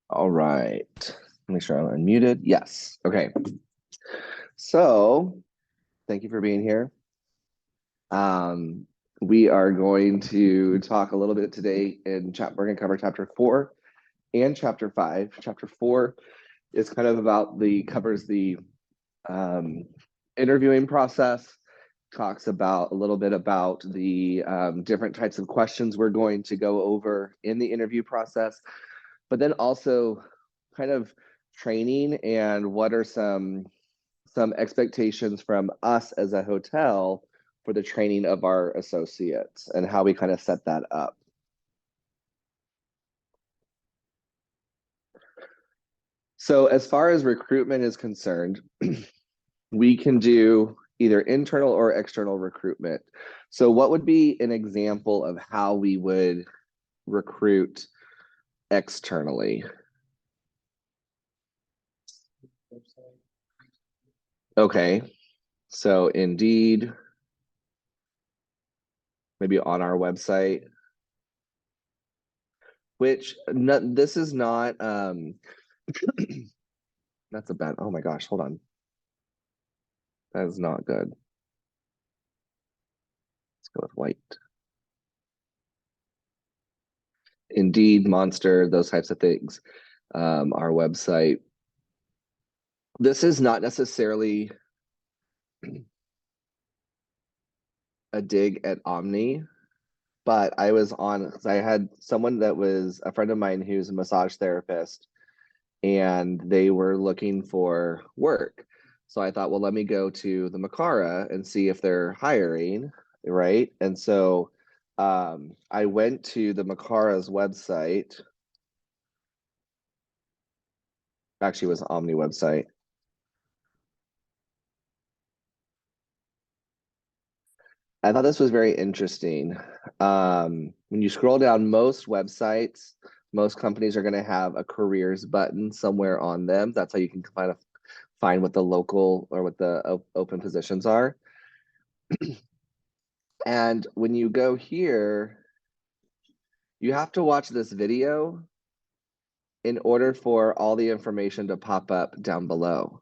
All right. Make sure I'm unmuted. Yes. Okay. So thank you for being here. Um, we are going to talk a little bit today we're going to cover chapter 4 and chapter 5. Chapter 4 is kind of covers the um, interviewing process, talks about a little bit about the different types of questions we're going to go over in the interview process, but then also kind of training and what are some expectations from us as a hotel for the training of our associates and how we kind of set that up. So as far as recruitment is concerned, we can do either internal or external recruitment. So what would be an example of how we would recruit externally? Okay, so Indeed, maybe on our website, which this is not, that's a bad, oh my gosh, hold on. That is not good. Let's go with white. Indeed, Monster, those types of things. Our website. This is not necessarily a dig at Omni, but I was on because I had someone that was a friend of mine who's a massage therapist, and they were looking for work. So I thought, well, let me go to the Makara and see if they're hiring, right? And so I went to the Makara's website. Actually, it was Omni website. I thought this was very interesting. When you scroll down, most websites, most companies are going to have a careers button somewhere on them. That's how you can find what the local or what the open positions are. And when you go here, you have to watch this video in order for all the information to pop up down below.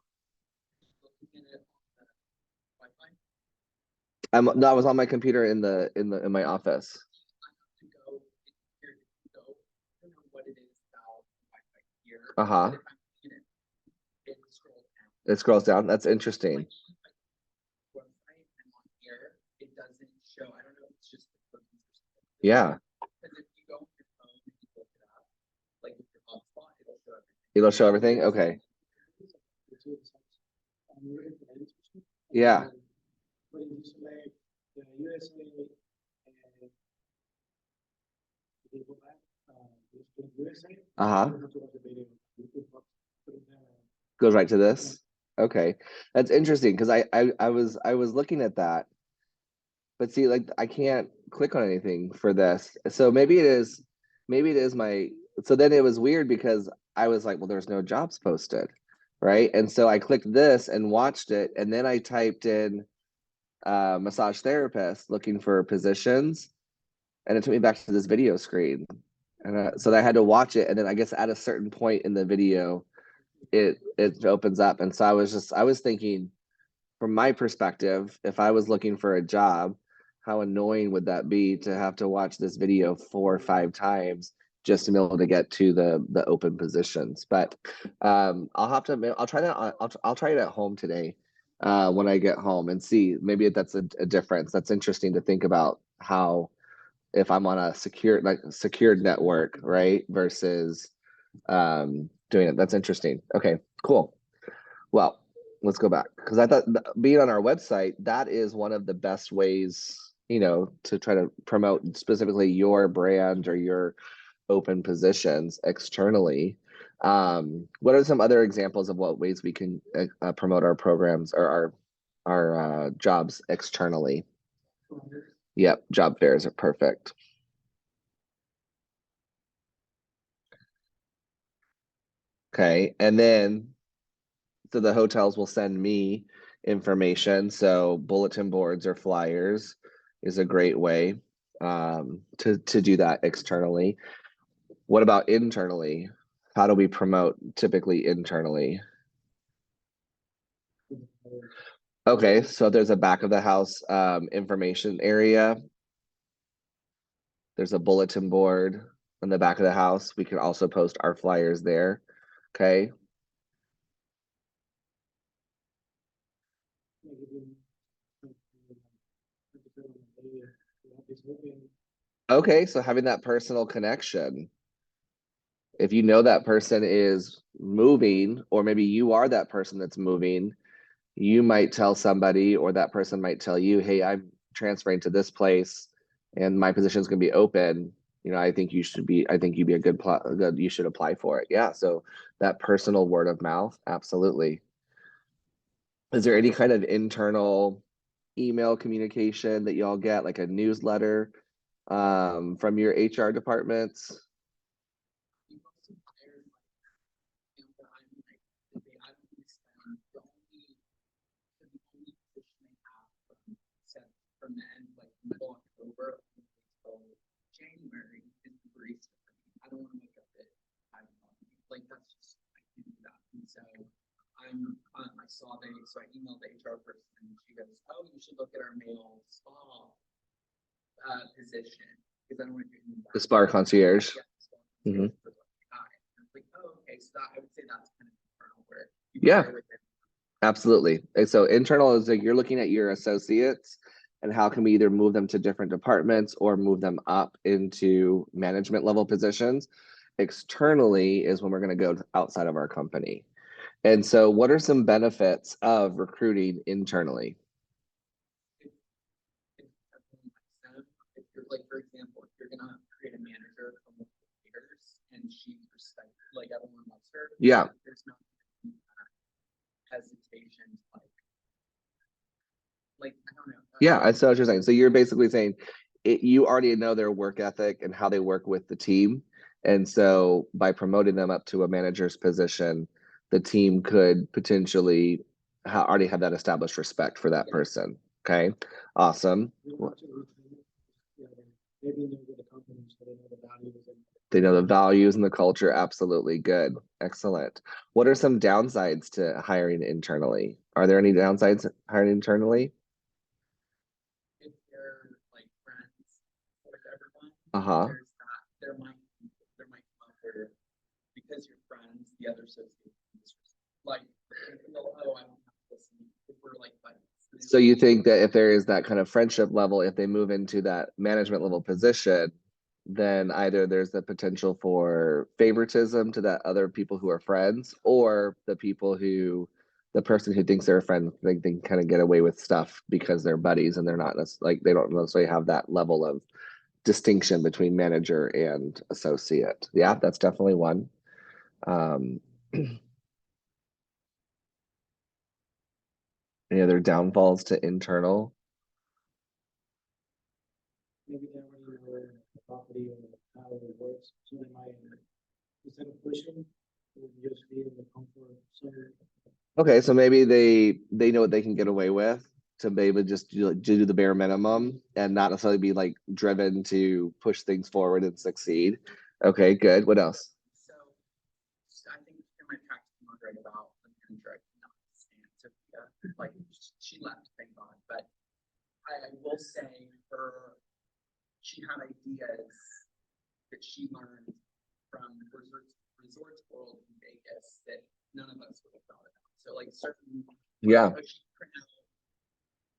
No, I was on my computer in my office. Uh-huh. It scrolls down. That's interesting. Yeah. It'll show everything? Okay. Yeah. Uh-huh. Goes right to this. Okay. That's interesting because I was looking at that, but see, like I can't click on anything for this. So maybe it is my so then it was weird because I was like, well, there's no jobs posted, right? And so I clicked this and watched it, and then I typed in massage therapist looking for positions, and it took me back to this video screen. And so I had to watch it, and then I guess at a certain point in the video, it opens up. And so I was thinking, from my perspective, if I was looking for a job, how annoying would that be to have to watch this video 4 or 5 times just to be able to get to the open positions? But I'll try that. I'll try it at home today when I get home and see. Maybe that's a difference. That's interesting to think about how if I'm on a secured network, right, versus doing it. That's interesting. Okay, cool. Well, let's go back because I thought being on our website, that is one of the best ways, to try to promote specifically your brand or your open positions externally. What are some other examples of what ways we can promote our programs or our jobs externally? Yep, job fairs are perfect. Okay, and then so the hotels will send me information. So bulletin boards or flyers is a great way to do that externally. What about internally? How do we promote typically internally? Okay, so there's a back of the house information area. There's a bulletin board on the back of the house. We can also post our flyers there. Okay. Okay, so having that personal connection. If you know that person is moving, or maybe you are that person that's moving, you might tell somebody, or that person might tell you, hey, I'm transferring to this place and my position is going to be open. You know, I think you'd be a good, you should apply for it. Yeah. So that personal word of mouth, absolutely. Is there any kind of internal email communication that y'all get, like a newsletter from your HR departments? From the end, like middle October until January is the barista for me. I don't want to make up it. Like that's just I can't do that. And so I saw so I emailed the HR person and she goes, "Oh, you should look at our male spa position because I don't want to do the spa concierge." Yeah, like, oh, okay, so I would say that's kind of internal where yeah. Absolutely. And so internal is like you're looking at your associates and how can we either move them to different departments or move them up into management level positions. Externally is when we're going to go outside of our company. And so what are some benefits of recruiting internally? If you're like, for example, if you're gonna create a manager from the leaders and she's like everyone loves her, yeah, there's no hesitation like I don't know. Yeah, I saw what you're saying. So you're basically saying you already know their work ethic and how they work with the team. And so by promoting them up to a manager's position, the team could potentially already have that established respect for that person. Okay, awesome. They know the values and the culture. Absolutely good. Excellent. What are some downsides to hiring internally? Are there any downsides hiring internally? If they're like friends with everyone, Uh-huh. there might come up where because you're friends, the other associates like oh, I don't have to listen if we're like buddies. So you think that if there is that kind of friendship level, if they move into that management level position, then either there's the potential for favoritism to that other people who are friends, or the person who thinks they're a friend, they can kind of get away with stuff because they're buddies and they're not like they don't necessarily have that level of distinction between manager and associate. Yeah, that's definitely one. Any other downfalls to internal? Maybe they already know the property or how it works, so they might, instead of pushing, just be in the comfort zone. Okay, so maybe they know what they can get away with to maybe just do the bare minimum and not necessarily be like driven to push things forward and succeed. Okay, good. What else? So I think in my practice right about the manager, I cannot stand Sophia. Like she left, thank God. But I will say she had ideas that she learned from Resorts World in Vegas that none of us would have thought about. So like certain yeah.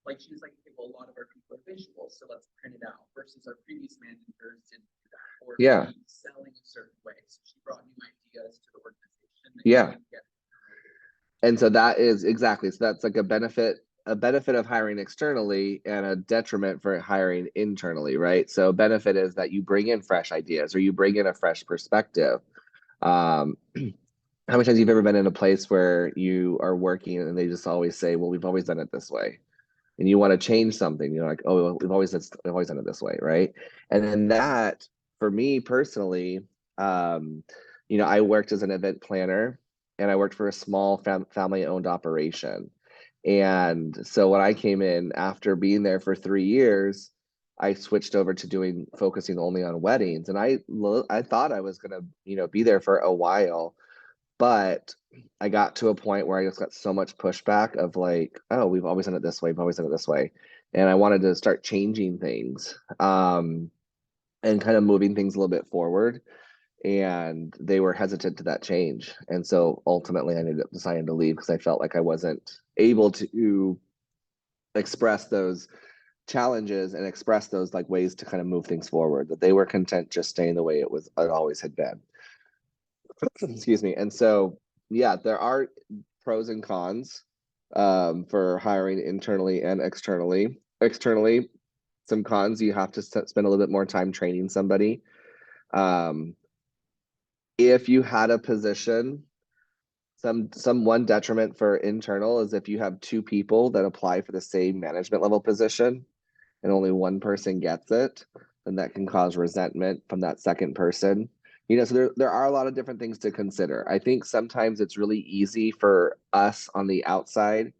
Like she was like, okay, well, a lot of our people are visual, so let's print it out. Versus our previous managers didn't do that, or yeah, selling a certain way. So she brought new ideas to the organization. Yeah, and so that is exactly so. That's like a benefit of hiring externally and a detriment for hiring internally, right? So benefit is that you bring in fresh ideas or you bring in a fresh perspective. How many times you've ever been in a place where you are working and they just always say, well, we've always done it this way, and you want to change something, you're like, oh, we've always done it this way, right? And then that, for me personally, I worked as an event planner and I worked for a small family owned operation. And so when I came in after being there for 3 years, I switched over to focusing only on weddings. And I thought I was gonna, be there for a while, but I got to a point where I just got so much pushback of like, oh, we've always done it this way, we've always done it this way. And I wanted to start changing things, and kind of moving things a little bit forward. And they were hesitant to that change. And so ultimately I ended up deciding to leave because I felt like I wasn't able to express those challenges and express those like ways to kind of move things forward, that they were content just staying the way it always had been. Excuse me. And so, yeah, there are pros and cons, for hiring internally and externally. Externally, some cons: you have to spend a little bit more time training somebody. Um, if you had a position, some one detriment for internal is if you have two people that apply for the same management level position and only one person gets it, then that can cause resentment from that second person. So there are a lot of different things to consider. I think sometimes it's really easy for us on the outside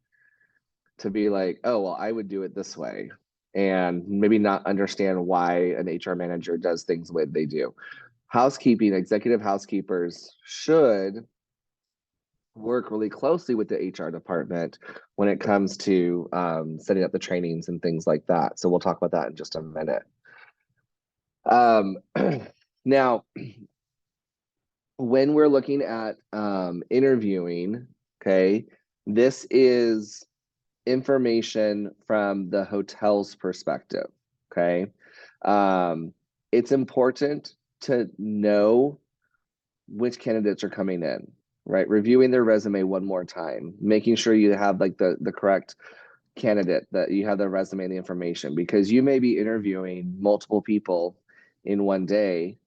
to be like, oh, well, I would do it this way, and maybe not understand why an HR manager does things the way they do. Executive housekeepers should work really closely with the HR department when it comes to setting up the trainings and things like that. So we'll talk about that in just a minute. Now, when we're looking at interviewing, okay, this is information from the hotel's perspective, okay? It's important to know which candidates are coming in, right? Reviewing their resume one more time, making sure you have like the correct candidate, that you have the resume and the information, because you may be interviewing multiple people in one day.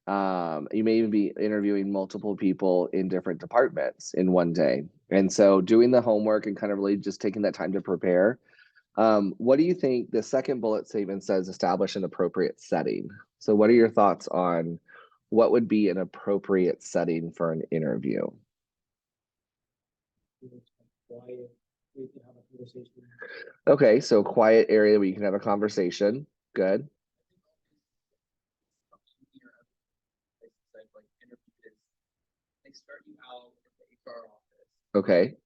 You may even be interviewing multiple people in different departments in one day. And so doing the homework and kind of really just taking that time to prepare. What do you think? The second bullet statement says establish an appropriate setting. So what are your thoughts on what would be an appropriate setting for an interview? Quiet, we can have a conversation. Okay, so quiet area where you can have a conversation. Good. They start you out at the HR office, Okay.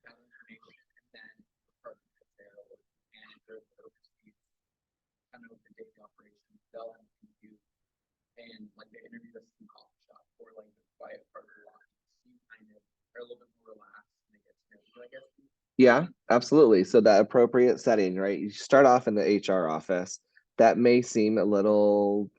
gather information, and then the department heads there, or manager that oversees kind of the daily operations, they'll interview you, and like they interview us in the coffee shop or like the quiet part of the line. So you kind of are a little bit more relaxed and they get to know you, I guess. Yeah, absolutely. So that appropriate setting, right? You start off in the HR office. That may seem a little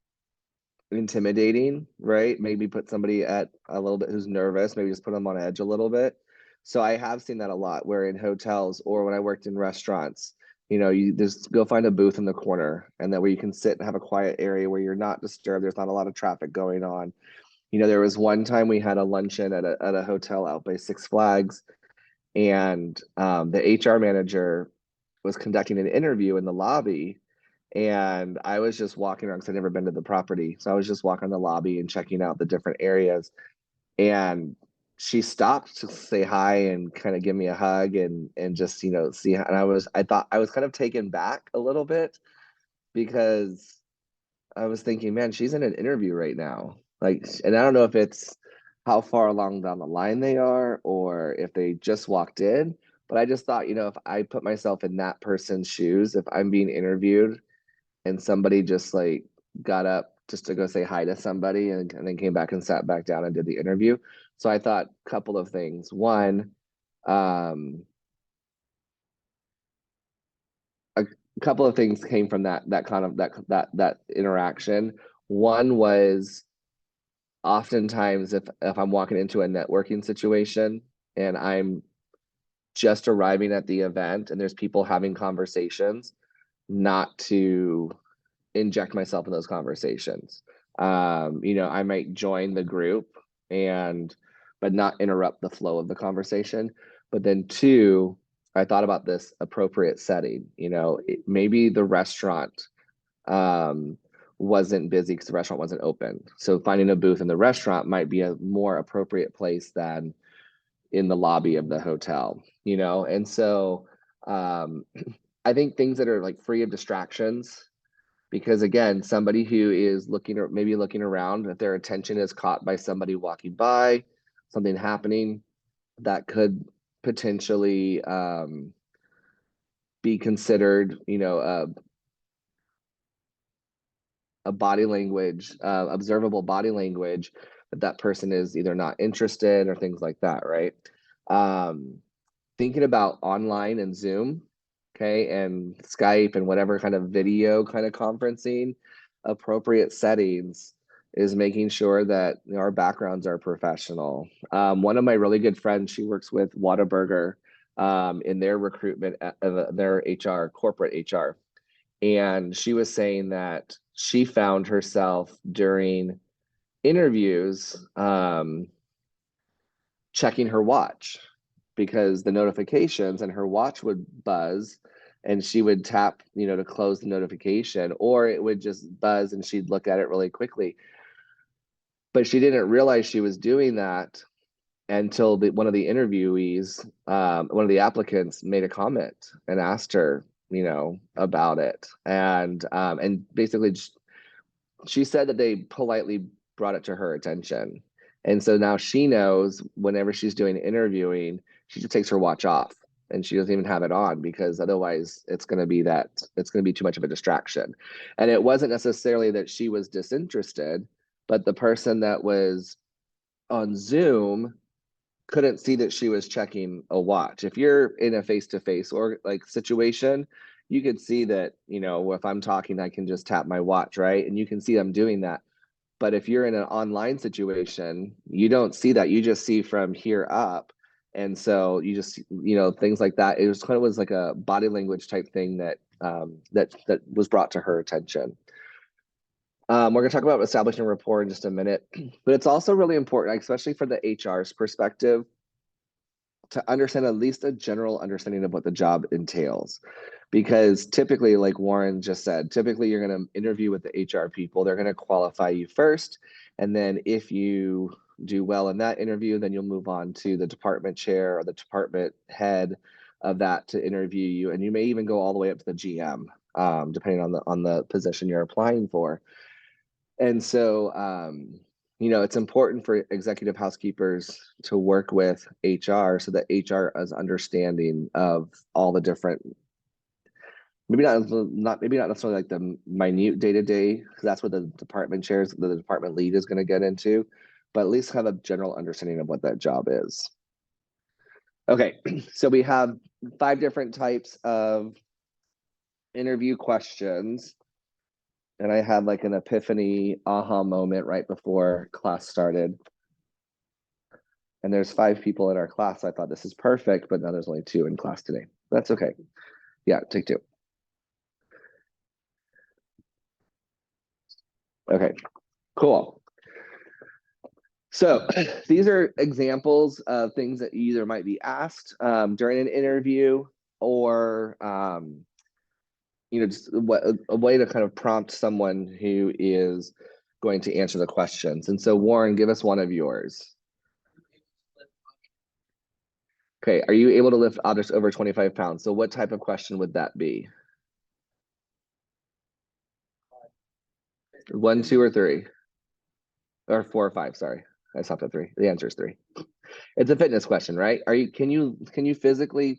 intimidating, right? Maybe put somebody at a little bit who's nervous, maybe just put them on edge a little bit. So I have seen that a lot, where in hotels or when I worked in restaurants, you just go find a booth in the corner, and that where you can sit and have a quiet area where you're not disturbed. There's not a lot of traffic going on. There was one time we had a luncheon at a hotel out by Six Flags, and the HR manager was conducting an interview in the lobby, and I was just walking around because I'd never been to the property. So I was just walking the lobby and checking out the different areas. And she stopped to say hi and kind of give me a hug and just, see. And I thought I was kind of taken back a little bit, because I was thinking, man, she's in an interview right now. Like, and I don't know if it's how far along down the line they are or if they just walked in. But I just thought, if I put myself in that person's shoes, if I'm being interviewed and somebody just like got up just to go say hi to somebody and then came back and sat back down and did the interview. So I thought a couple of things. One, a couple of things came from that kind of that interaction. One was, oftentimes if I'm walking into a networking situation and I'm just arriving at the event and there's people having conversations, not to inject myself in those conversations. I might join the group but not interrupt the flow of the conversation. But then two, I thought about this appropriate setting. Maybe the restaurant wasn't busy because the restaurant wasn't open. So finding a booth in the restaurant might be a more appropriate place than in the lobby of the hotel, And so I think things that are like free of distractions, Because again, somebody who is looking or maybe looking around, if their attention is caught by somebody walking by, something happening, that could potentially be considered, you know, a body language, observable body language that that person is either not interested or things like that, right? Thinking about online and Zoom, okay, and Skype and whatever kind of video kind of conferencing, appropriate settings is making sure that our backgrounds are professional. One of my really good friends, she works with Whataburger in their recruitment, their HR, corporate HR. And she was saying that she found herself during interviews checking her watch because the notifications and her watch would buzz and she would tap, you know, to close the notification, or it would just buzz and she'd look at it really quickly. But she didn't realize she was doing that until one of the interviewees, one of the applicants made a comment and asked her, you know, about it. And basically she said that they politely brought it to her attention. And so now she knows whenever she's doing interviewing, she just takes her watch off and she doesn't even have it on because otherwise it's going to be too much of a distraction. And it wasn't necessarily that she was disinterested, but the person that was on Zoom couldn't see that she was checking a watch. If you're in a face-to-face or like situation, you could see that, you know, if I'm talking, I can just tap my watch, right? And you can see I'm doing that. But if you're in an online situation, you don't see that. You just see from here up. And so you just, you know, things like that. It was kind of was like a body language type thing that that was brought to her attention. We're going to talk about establishing rapport in just a minute, but it's also really important, especially for the HR's perspective, to understand at least a general understanding of what the job entails. Because typically, like Warren just said, typically you're going to interview with the HR people. They're going to qualify you first. And then if you do well in that interview, then you'll move on to the department chair or the department head of that to interview you. And you may even go all the way up to the GM, depending on the position you're applying for. And so, you know, it's important for executive housekeepers to work with HR so that HR is understanding of all the different, maybe not necessarily like the minute day-to-day, because that's what the department chairs, the department lead is going to get into, but at least have a general understanding of what that job is. Okay, so we have 5 different types of interview questions. And I had like an epiphany aha moment right before class started. And there's 5 people in our class. I thought this is perfect, but now there's only 2 in class today. That's okay. Yeah, take 2. Okay, cool. So these are examples of things that either might be asked during an interview or you know, just a way to kind of prompt someone who is going to answer the questions. And so Warren, give us one of yours. Okay, are you able to lift objects over 25 pounds? So what type of question would that be? 1, 2, or 3? Or 4 or 5, sorry. I stopped at 3. The answer is 3. It's a fitness question, right? Can you physically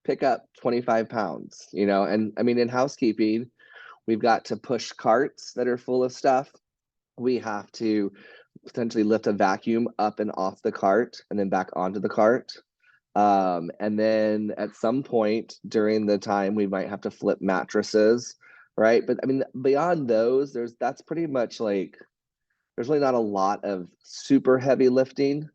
pick up 25 pounds? You know, and I mean, in housekeeping, we've got to push carts that are full of stuff. We have to potentially lift a vacuum up and off the cart and then back onto the cart. And then at some point during the time, we might have to flip mattresses, right? But I mean, beyond those, that's pretty much like, there's really not a lot of super heavy lifting.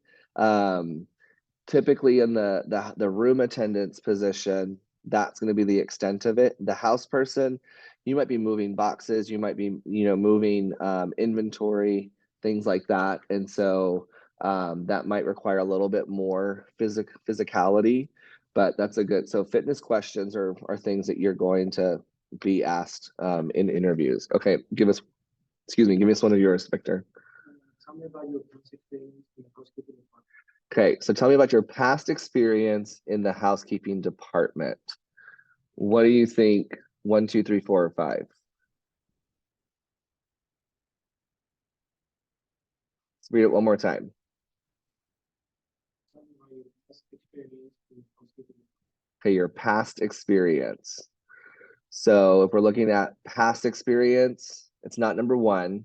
Typically in the room attendant's position, that's going to be the extent of it. The house person, you might be moving boxes, you might be, you know, moving inventory, things like that. And so that might require a little bit more physicality, but that's a good, so fitness questions are things that you're going to be asked in interviews. Okay, give us one of yours, Victor. Tell me about your past experience in the housekeeping department. Okay, so tell me about your past experience in the housekeeping department. What do you think? 1, 2, 3, 4, or 5? Let's read it one more time. Tell me about your past experience in housekeeping. Okay, your past experience. So if we're looking at past experience, it's not number one.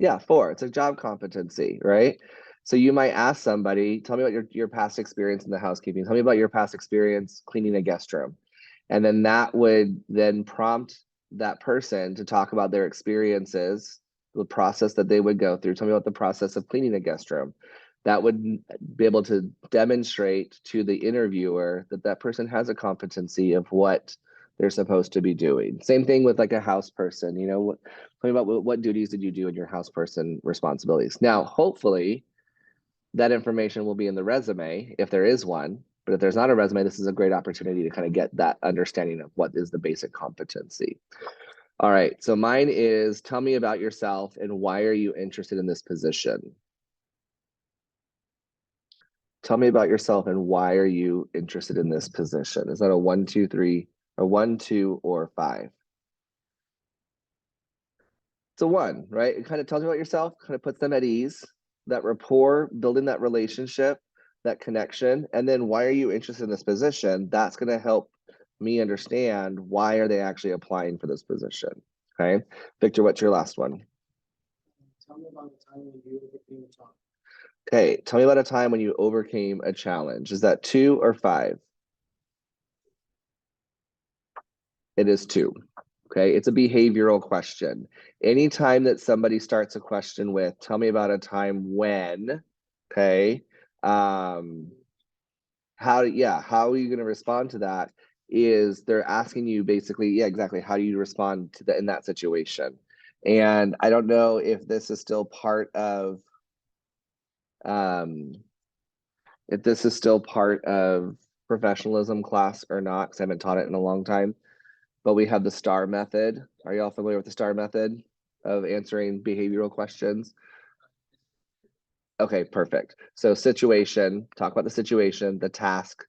Yeah, 4. It's a job competency, right? So you might ask somebody, tell me about your past experience in the housekeeping. Tell me about your past experience cleaning a guest room. And then that would then prompt that person to talk about their experiences, the process that they would go through. Tell me about the process of cleaning a guest room. That would be able to demonstrate to the interviewer that that person has a competency of what they're supposed to be doing. Same thing with like a house person, you know, tell me about what duties did you do in your house person responsibilities. Now, hopefully that information will be in the resume if there is one, but if there's not a resume, this is a great opportunity to kind of get that understanding of what is the basic competency. All right, so mine is, tell me about yourself and why are you interested in this position? Tell me about yourself and why are you interested in this position? Is that a 1, 2, 3, or 1, 2, or 5? It's a 1, right? It kind of tells you about yourself, kind of puts them at ease, that rapport, building that relationship, that connection. And then why are you interested in this position? That's going to help me understand why are they actually applying for this position. Okay. Victor, what's your last one? Tell me about the time when you overcame a challenge. Okay. Tell me about a time when you overcame a challenge. Is that 2 or 5? It is 2. Okay, it's a behavioral question. Anytime that somebody starts a question with, tell me about a time when, okay, how are you going to respond to that? Is they're asking you basically, yeah, exactly, how do you respond to in that situation? And I don't know if this is still part of, professionalism class or not, because I haven't taught it in a long time. But we have the STAR method. Are you all familiar with the STAR method of answering behavioral questions? Okay, perfect. So situation, talk about the situation, the task,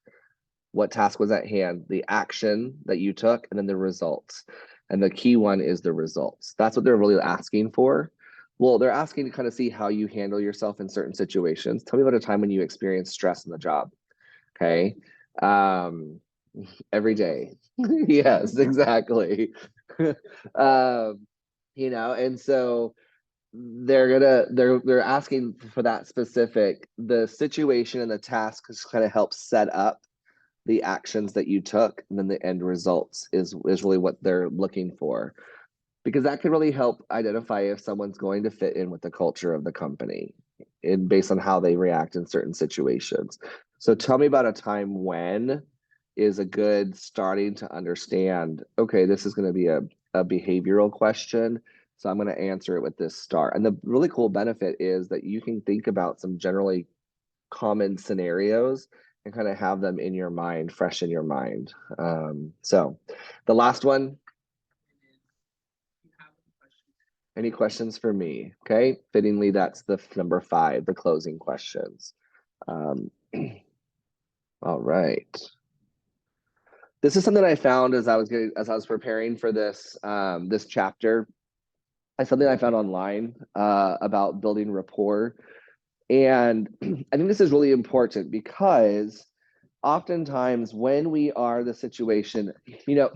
what task was at hand, the action that you took, and then the results. And the key one is the results. That's what they're really asking for. Well, they're asking to kind of see how you handle yourself in certain situations. Tell me about a time when you experienced stress in the job. Okay. Every day. Yes, exactly. You know, and so they're asking for that specific, the situation and the task just kind of helps set up the actions that you took, and then the end results is really what they're looking for, because that can really help identify if someone's going to fit in with the culture of the company and based on how they react in certain situations. So tell me about a time when is a good starting to understand, okay, this is going to be a behavioral question. So I'm going to answer it with this STAR. And the really cool benefit is that you can think about some generally common scenarios and kind of have them in your mind, fresh in your mind. So the last one, any questions for me? Okay, fittingly, that's the number 5, the closing questions. All right. This is something I found as I was preparing for this this chapter. It's something I found online about building rapport, and I think this is really important because oftentimes when we are the situation, you know,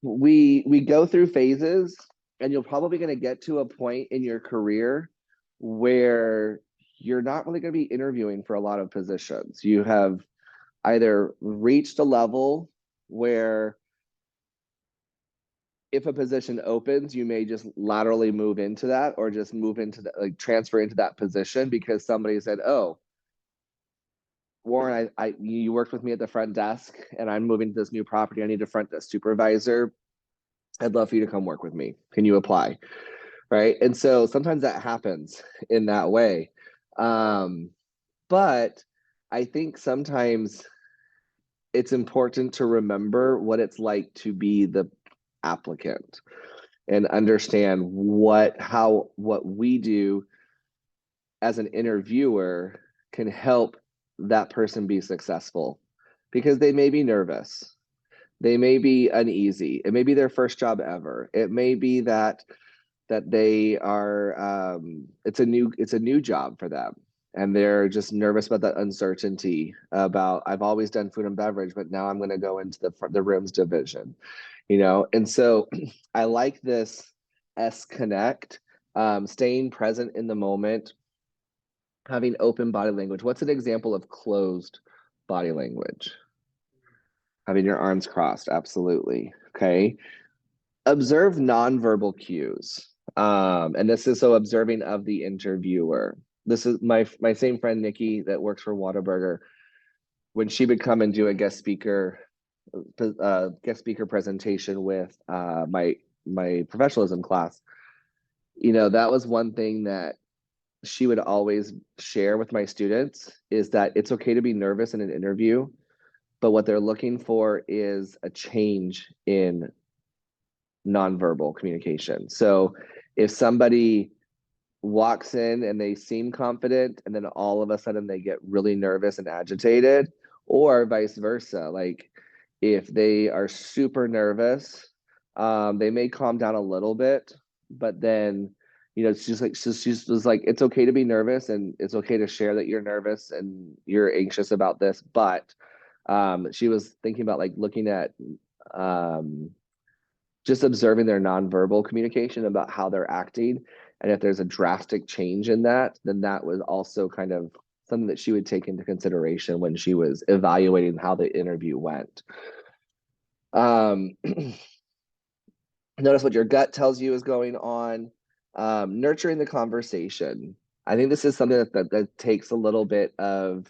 we go through phases, and you're probably going to get to a point in your career where you're not really going to be interviewing for a lot of positions. You have either reached a level where if a position opens, you may just laterally move into that, or just move into that, like transfer into that position because somebody said, oh, Warren, you worked with me at the front desk and I'm moving to this new property. I need a front desk supervisor. I'd love for you to come work with me. Can you apply? Right. And so sometimes that happens in that way. But I think sometimes it's important to remember what it's like to be the applicant and understand what we do as an interviewer can help that person be successful, because they may be nervous. They may be uneasy. It may be their first job ever. It may be that they are it's a new job for them, and they're just nervous about that uncertainty about, I've always done food and beverage, but now I'm going to go into the rooms division, you know. And so I like this S connect, staying present in the moment, having open body language. What's an example of closed body language? Having your arms crossed, absolutely. Okay. Observe nonverbal cues. And this is so observing of the interviewer. This is my same friend Nikki that works for Whataburger. When she would come and do a guest speaker presentation with my professionalism class, you know, that was one thing that she would always share with my students, is that it's okay to be nervous in an interview, but what they're looking for is a change in nonverbal communication. So if somebody walks in and they seem confident and then all of a sudden they get really nervous and agitated, or vice versa, like if they are super nervous, they may calm down a little bit, but then, you know, she's like, it's okay to be nervous and it's okay to share that you're nervous and you're anxious about this, but she was thinking about like looking at just observing their nonverbal communication about how they're acting. And if there's a drastic change in that, then that was also kind of something that she would take into consideration when she was evaluating how the interview went. Notice what your gut tells you is going on. Nurturing the conversation. I think this is something that takes a little bit of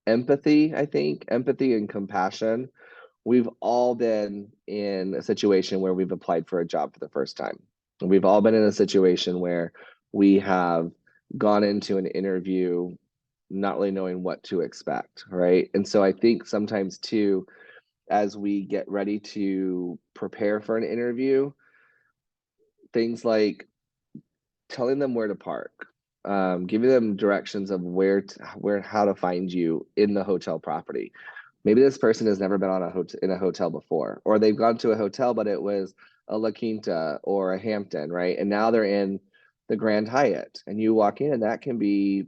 empathy, I think, empathy and compassion. We've all been in a situation where we've applied for a job for the first time. We've all been in a situation where we have gone into an interview not really knowing what to expect, right? And so I think sometimes too, as we get ready to prepare for an interview, things like telling them where to park, giving them directions of how to find you in the hotel property. Maybe this person has never been on in a hotel before, or they've gone to a hotel, but it was a La Quinta or a Hampton, right? And now they're in the Grand Hyatt, and you walk in, and that can be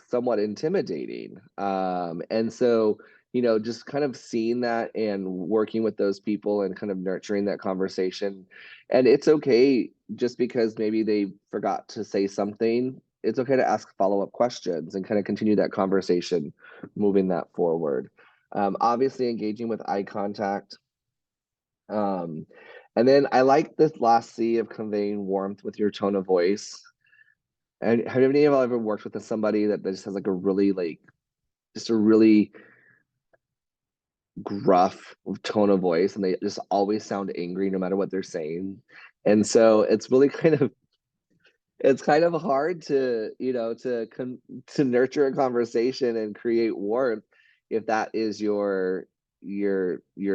somewhat intimidating. And so, you know, just kind of seeing that and working with those people and kind of nurturing that conversation. And it's okay just because maybe they forgot to say something. It's okay to ask follow-up questions and kind of continue that conversation, moving that forward. Obviously, engaging with eye contact. And then I like this last C of conveying warmth with your tone of voice. And have any of you ever worked with somebody that just has like a really just a really gruff tone of voice, and they just always sound angry no matter what they're saying? And so it's really it's kind of hard to, you know, to nurture a conversation and create warmth if that is your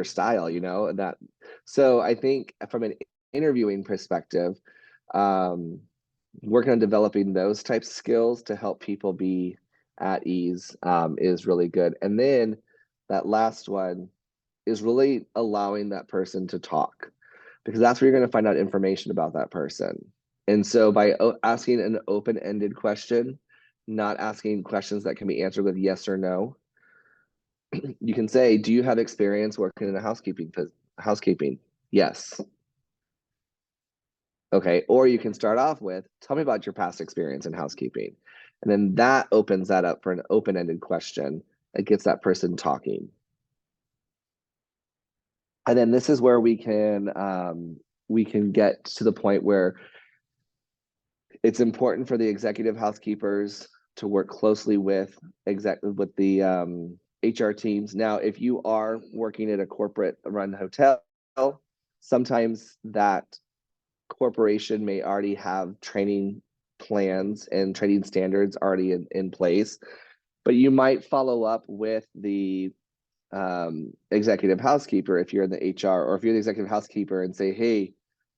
style, you know. And that, so I think from an interviewing perspective, working on developing those types of skills to help people be at ease is really good. And then that last one is really allowing that person to talk, because that's where you're going to find out information about that person. And so by asking an open-ended question, not asking questions that can be answered with yes or no, you can say, do you have experience working in a housekeeping? Yes. Okay, or you can start off with, tell me about your past experience in housekeeping. And then that opens that up for an open-ended question that gets that person talking. And then this is where we can get to the point where it's important for the executive housekeepers to work closely with the HR teams. Now, if you are working at a corporate run hotel, sometimes that corporation may already have training plans and training standards already in place, but you might follow up with the executive housekeeper if you're in the HR, or if you're the executive housekeeper, and say, hey,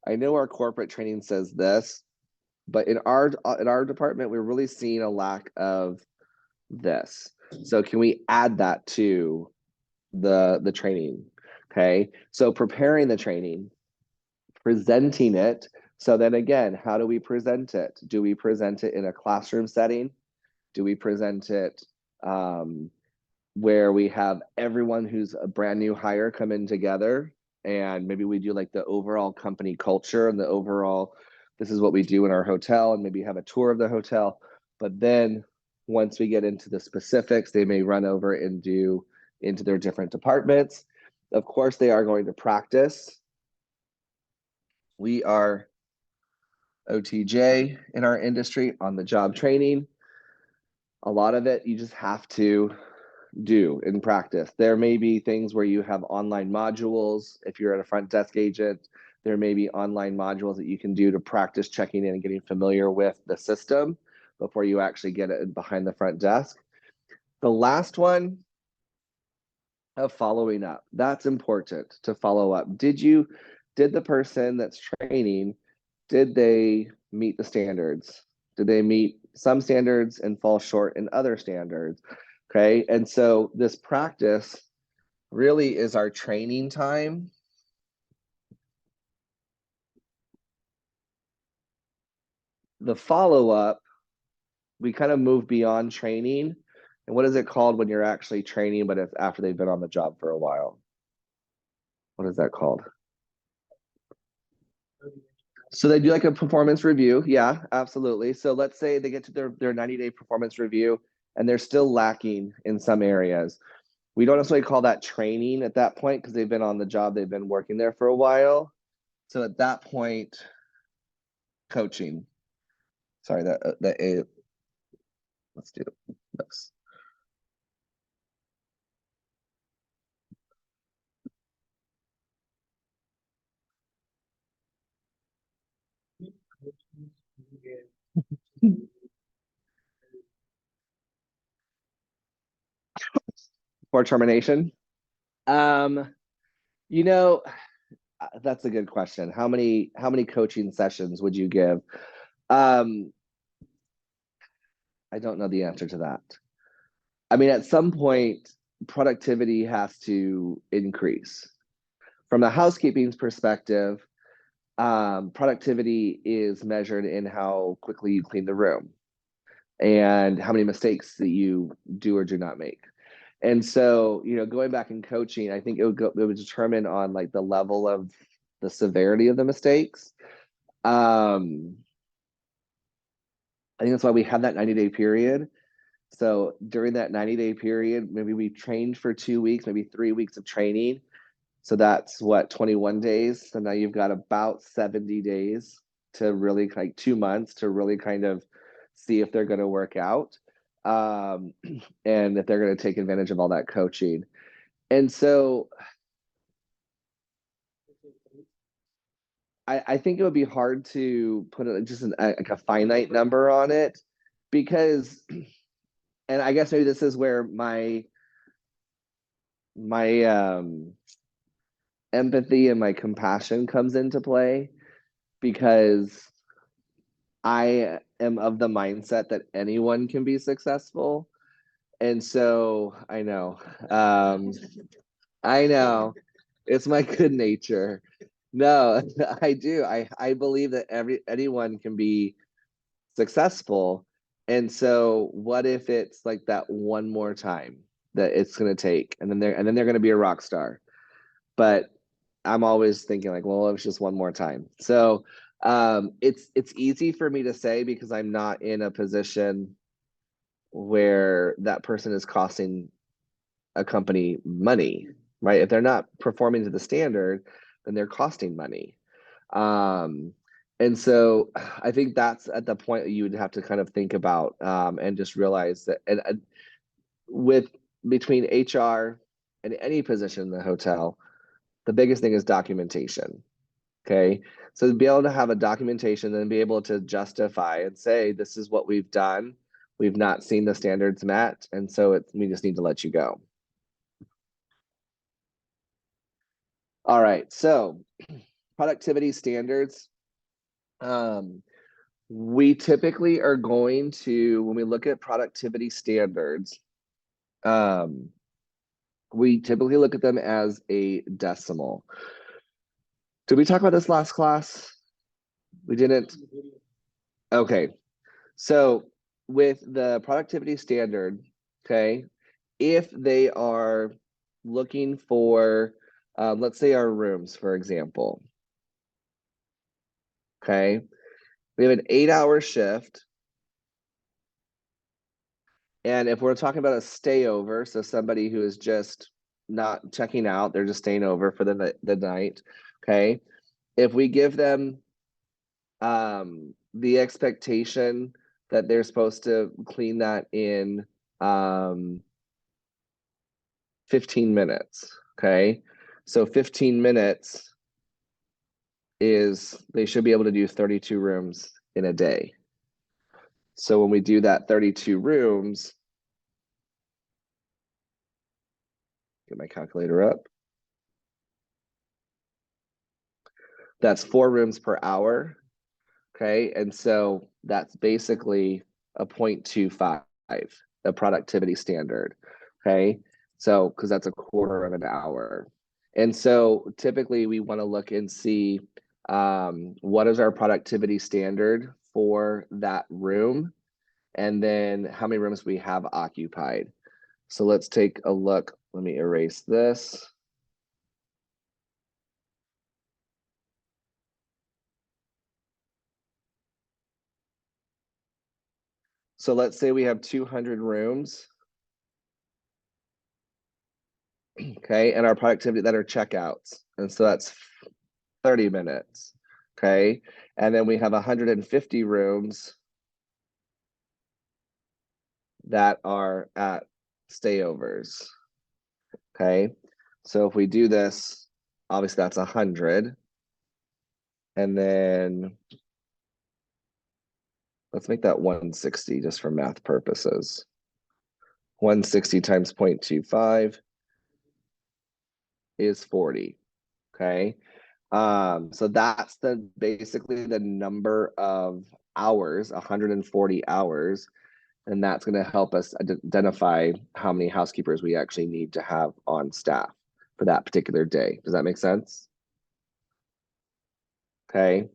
I know our corporate training says this, but in our department, we're really seeing a lack of this. So can we add that to the training? Okay, so preparing the training, presenting it. So then again, how do we present it? Do we present it in a classroom setting? Do we present it where we have everyone who's a brand new hire come in together, and maybe we do like the overall company culture and the overall, this is what we do in our hotel, and maybe have a tour of the hotel. But then once we get into the specifics, they may run over and do into their different departments. Of course, they are going to practice. We are OTJ in our industry on the job training. A lot of it you just have to do in practice. There may be things where you have online modules. If you're at a front desk agent, there may be online modules that you can do to practice checking in and getting familiar with the system before you actually get it behind the front desk. The last one of following up. That's important to follow up. Did the person that's training, did they meet the standards? Did they meet some standards and fall short in other standards? Okay, and so this practice really is our training time. The follow-up, we kind of move beyond training. And what is it called when you're actually training, but it's after they've been on the job for a while? What is that called? So they do like a performance review. Yeah, absolutely. So let's say they get to their 90-day performance review and they're still lacking in some areas. We don't necessarily call that training at that point because they've been on the job, they've been working there for a while. So at that point, coaching. Sorry, let's do this. For termination? You know, that's a good question. How many coaching sessions would you give? I don't know the answer to that. I mean, at some point, productivity has to increase. From a housekeeping's perspective, productivity is measured in how quickly you clean the room and how many mistakes that you do or do not make. And so, going back in coaching, I think it would determine on like the level of the severity of the mistakes. I think that's why we have that 90-day period. So during that 90-day period, maybe we trained for 2 weeks, maybe 3 weeks of training. So that's what, 21 days. So now you've got about 70 days to really, like 2 months to really kind of see if they're going to work out, and if they're going to take advantage of all that coaching. And so I think it would be hard to put just like a finite number on it, because, and I guess maybe this is where my empathy and my compassion comes into play, because I am of the mindset that anyone can be successful. And so I know, I know it's my good nature. No, I do. I believe that anyone can be successful. And so what if it's like that one more time that it's going to take, and then they're going to be a rock star. But I'm always thinking like, well, it was just one more time. So it's easy for me to say because I'm not in a position where that person is costing a company money, right? If they're not performing to the standard, then they're costing money. And so I think that's at the point that you would have to kind of think about, and just realize that, and with between HR and any position in the hotel, the biggest thing is documentation. Okay. So to be able to have a documentation and be able to justify and say, this is what we've done. We've not seen the standards met. And so we just need to let you go. All right. So productivity standards. We typically are going to, when we look at productivity standards, we typically look at them as a decimal. Did we talk about this last class? We didn't. Okay. So with the productivity standard, okay, if they are looking for, let's say our rooms, for example, okay, we have an 8-hour shift. And if we're talking about a stayover, so somebody who is just not checking out, they're just staying over for the night, okay? If we give them the expectation that they're supposed to clean that in 15 minutes, okay? So 15 minutes is, they should be able to do 32 rooms in a day. So when we do that 32 rooms, get my calculator up. That's 4 rooms per hour. Okay, and so that's basically a 0.25, the productivity standard. Okay, so because that's a quarter of an hour. And so typically we want to look and see what is our productivity standard for that room, and then how many rooms we have occupied. So let's take a look. Let me erase this. So let's say we have 200 rooms. Okay, and our productivity that are checkouts. And so that's 30 minutes. Okay, and then we have 150 rooms that are at stayovers. Okay, so if we do this, obviously that's 100. And then let's make that 160 just for math purposes. 160 times 0.25 is 40. Okay. So that's basically the number of hours, 140 hours, and that's going to help us identify how many housekeepers we actually need to have on staff for that particular day. Does that make sense? Okay.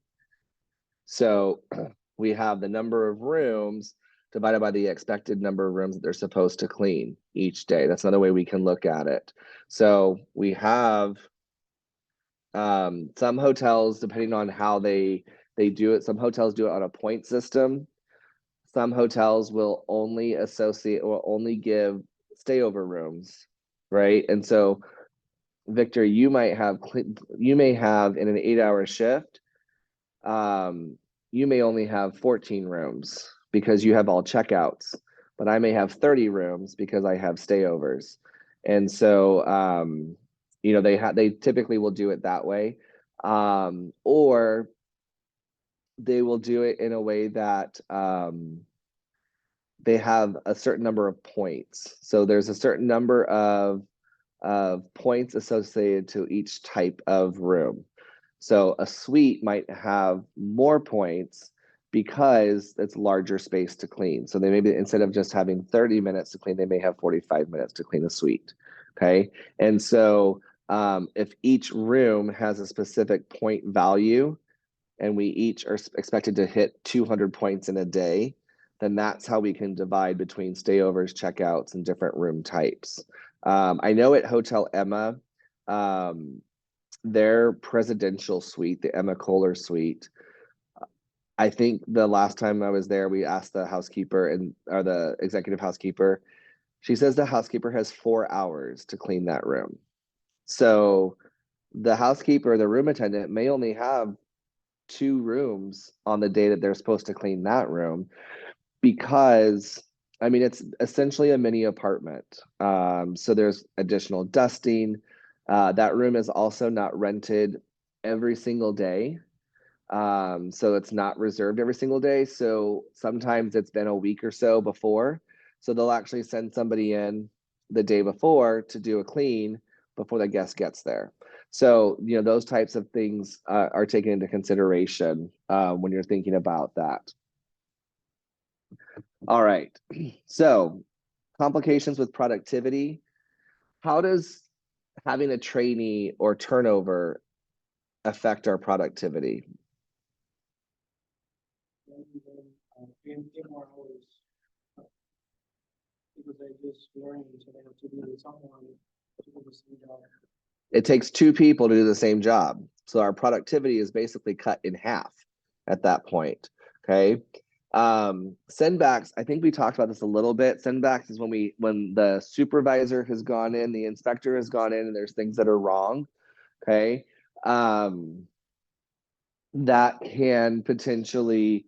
So we have the number of rooms divided by the expected number of rooms that they're supposed to clean each day. That's another way we can look at it. So we have some hotels, depending on how they do it, some hotels do it on a point system. Some hotels will only associate or only give stayover rooms, right? And so, Victor, you may have in an 8-hour shift, you may only have 14 rooms because you have all checkouts, but I may have 30 rooms because I have stayovers. And so, you know, they typically will do it that way, or they will do it in a way that they have a certain number of points. So there's a certain number of points associated to each type of room. So a suite might have more points because it's larger space to clean. So they maybe, instead of just having 30 minutes to clean, they may have 45 minutes to clean a suite. Okay. And so if each room has a specific point value and we each are expected to hit 200 points in a day, then that's how we can divide between stayovers, checkouts, and different room types. I know at Hotel Emma, their presidential suite, the Emma Kohler suite, I think the last time I was there, we asked the housekeeper or the executive housekeeper. She says the housekeeper has 4 hours to clean that room. So the housekeeper, the room attendant, may only have 2 rooms on the day that they're supposed to clean that room, because I mean, it's essentially a mini apartment. So there's additional dusting. That room is also not rented every single day. So it's not reserved every single day. So sometimes it's been a week or so before. So they'll actually send somebody in the day before to do a clean before the guest gets there. So, those types of things are taken into consideration when you're thinking about that. All right. So complications with productivity. How does having a trainee or turnover affect our productivity? Pay more hours. Because I just learning, so they have to do with someone to do the same job. It takes two people to do the same job. So our productivity is basically cut in half at that point. Okay. Sendbacks, I think we talked about this a little bit. Sendbacks is when the supervisor has gone in, the inspector has gone in, and there's things that are wrong. Okay. That can potentially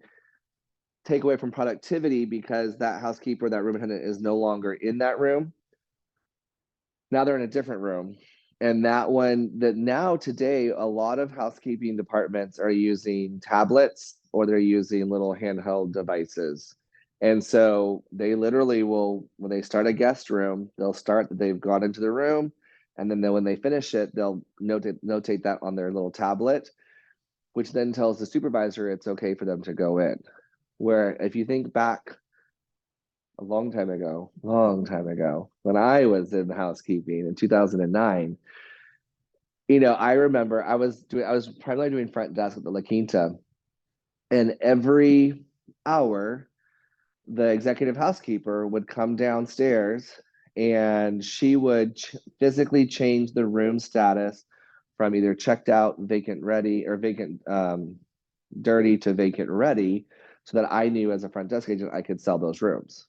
take away from productivity because that housekeeper, that room attendant is no longer in that room. Now they're in a different room. And that one, that now today, a lot of housekeeping departments are using tablets or they're using little handheld devices. And so they literally will, when they start a guest room, they'll start that they've gone into the room. And then when they finish it, they'll notate that on their little tablet, which then tells the supervisor it's okay for them to go in. Where if you think back a long time ago, when I was in housekeeping in 2009, I remember I was primarily doing front desk at the La Quinta, and every hour the executive housekeeper would come downstairs and she would physically change the room status from either checked out, vacant ready, or vacant dirty to vacant ready, so that I knew as a front desk agent I could sell those rooms.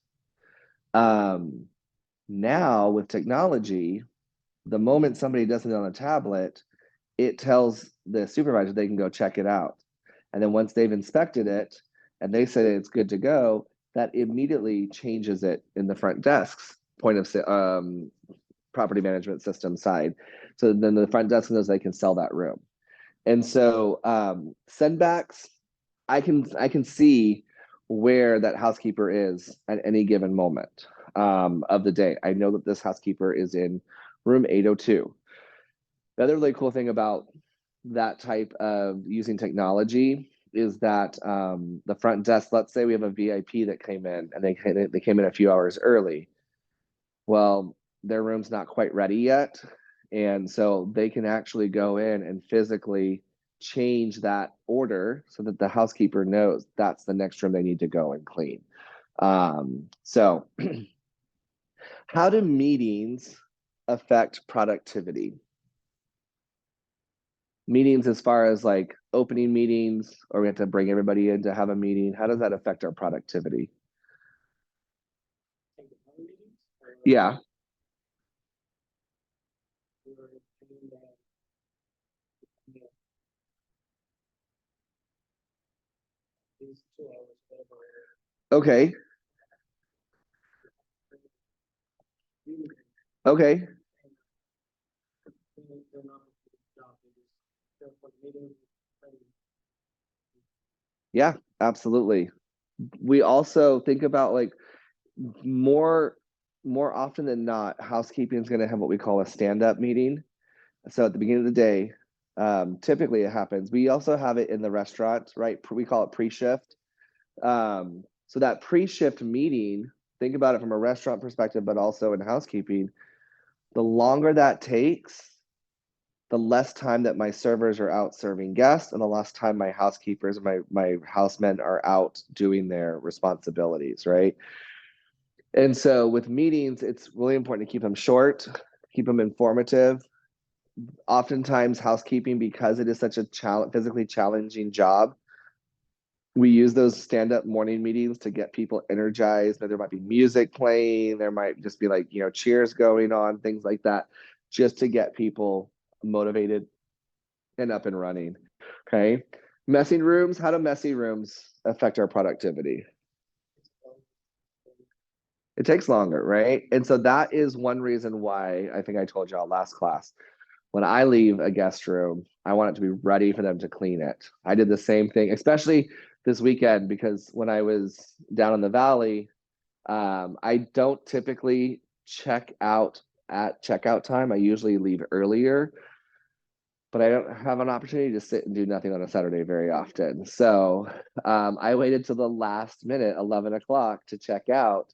Now with technology, the moment somebody does it on a tablet, it tells the supervisor they can go check it out. And then once they've inspected it and they say it's good to go, that immediately changes it in the front desk's point of property management system side. So then the front desk knows they can sell that room. And so sendbacks, I can see where that housekeeper is at any given moment of the day. I know that this housekeeper is in room 802. The other really cool thing about that type of using technology is that the front desk, let's say we have a VIP that came in and they came in a few hours early. Well, their room's not quite ready yet. And so they can actually go in and physically change that order so that the housekeeper knows that's the next room they need to go and clean. So how do meetings affect productivity? Meetings as far as like opening meetings, or we have to bring everybody in to have a meeting. How does that affect our productivity? Take the phone meetings, or Yeah. we're doing that, you know, these 2 hours, whatever. Okay. Okay. They're not doing the job, they just, they're for the meeting. Yeah, absolutely. We also think about like more often than not, housekeeping is going to have what we call a stand-up meeting. So at the beginning of the day, typically it happens. We also have it in the restaurant, right? We call it pre-shift. So that pre-shift meeting, think about it from a restaurant perspective, but also in housekeeping. The longer that takes, the less time that my servers are out serving guests, and the less time my housekeepers and my housemen are out doing their responsibilities, right? And so with meetings, it's really important to keep them short, keep them informative. Oftentimes, housekeeping, because it is such a physically challenging job, we use those stand-up morning meetings to get people energized. There might be music playing, there might just be like, cheers going on, things like that, just to get people motivated and up and running. Okay. Messy rooms, how do messy rooms affect our productivity? It takes longer, right? And so that is one reason why I think I told y'all last class. When I leave a guest room, I want it to be ready for them to clean it. I did the same thing, especially this weekend, because when I was down in the valley, I don't typically check out at checkout time. I usually leave earlier. but I don't have an opportunity to sit and do nothing on a Saturday very often. So I waited till the last minute, 11 o'clock, to check out.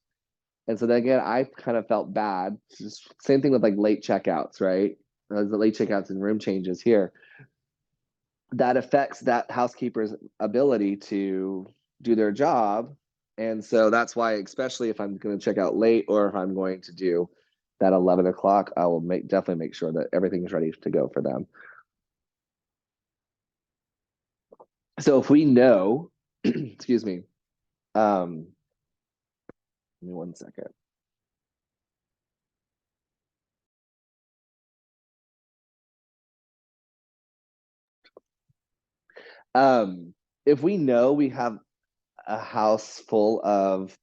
And so then again, I kind of felt bad. Just same thing with like late checkouts, right? The late checkouts and room changes here. That affects that housekeeper's ability to do their job. And so that's why, especially if I'm going to check out late or if I'm going to do that 11 o'clock, I will definitely make sure that everything's ready to go for them. So if we know, excuse me, give me 1 second. If we know we have a house full of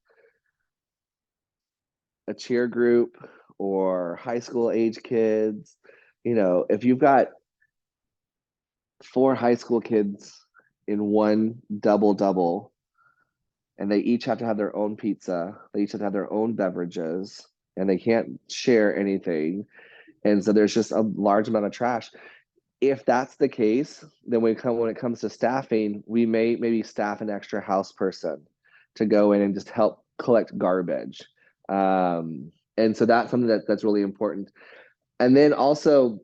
a cheer group or high school age kids, if you've got 4 high school kids in one double, and they each have to have their own pizza, they each have to have their own beverages, and they can't share anything. And so there's just a large amount of trash. If that's the case, then when it comes to staffing, we may maybe staff an extra house person to go in and just help collect garbage. And so that's something that's really important. And then also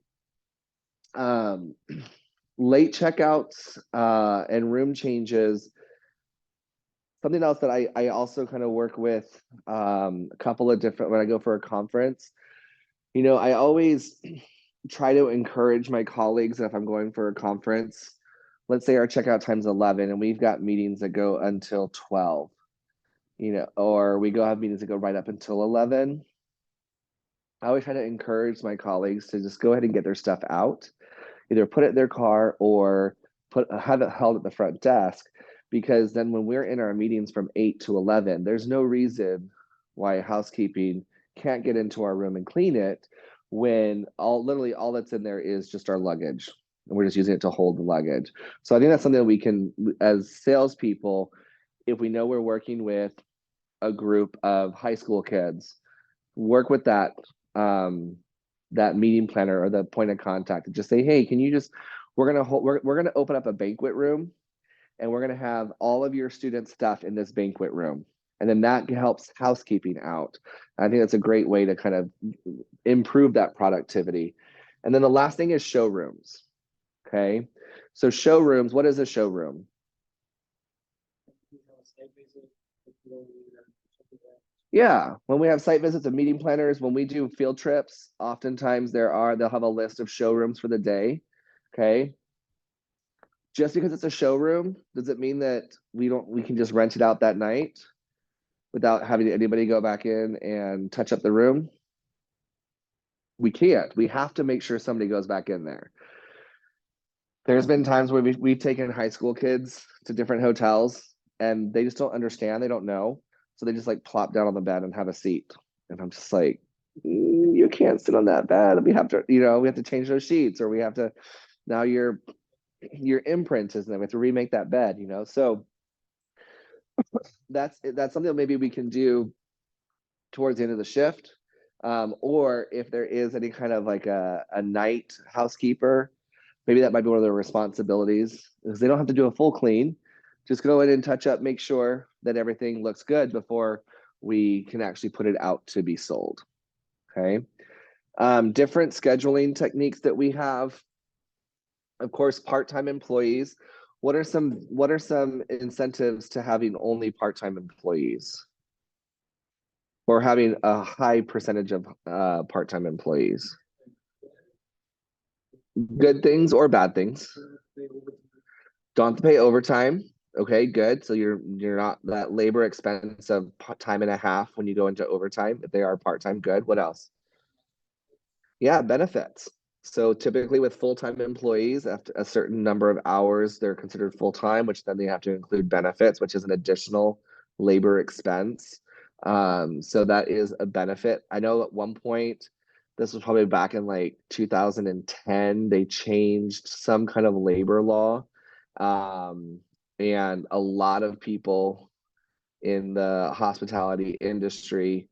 late checkouts and room changes. Something else that I also kind of work with a couple of different, when I go for a conference, I always try to encourage my colleagues if I'm going for a conference. Let's say our checkout time's 11 and we've got meetings that go until 12, or we have meetings that go right up until 11. I always try to encourage my colleagues to just go ahead and get their stuff out, either put it in their car or have it held at the front desk, because then when we're in our meetings from 8 to 11, there's no reason why housekeeping can't get into our room and clean it when literally all that's in there is just our luggage, and we're just using it to hold the luggage. So I think that's something that we can, as salespeople, if we know we're working with a group of high school kids, work with that meeting planner or the point of contact and just say, hey, can you just, we're gonna open up a banquet room, and we're gonna have all of your student stuff in this banquet room. And then that helps housekeeping out. I think that's a great way to kind of improve that productivity. And then the last thing is showrooms. Okay. So showrooms, what is a showroom? Yeah, when we have site visits and meeting planners, when we do field trips, oftentimes they'll have a list of showrooms for the day. Okay. Just because it's a showroom, does it mean that we can just rent it out that night without having anybody go back in and touch up the room? We can't. We have to make sure somebody goes back in there. There's been times where we've taken high school kids to different hotels and they just don't understand, they don't know. So they just like plop down on the bed and have a seat. And I'm just like, you can't sit on that bed. We have to change those sheets, or we have to, now your imprint is there. We have to remake that bed, So that's something that maybe we can do towards the end of the shift. Or if there is any kind of like a night housekeeper, maybe that might be one of their responsibilities, because they don't have to do a full clean. Just go in and touch up, make sure that everything looks good before we can actually put it out to be sold. Okay. Different scheduling techniques that we have. Of course, part-time employees. What are some incentives to having only part-time employees, or having a high percentage of part-time employees? Good things or bad things? Don't have to pay overtime. Okay, good. So you're not that labor expense of time and a half when you go into overtime. If they are part-time, good. What else? Yeah, benefits. So typically with full-time employees, after a certain number of hours, they're considered full-time, which then they have to include benefits, which is an additional labor expense. So that is a benefit. I know at one point, this was probably back in like 2010, they changed some kind of labor law. And a lot of people in the hospitality industry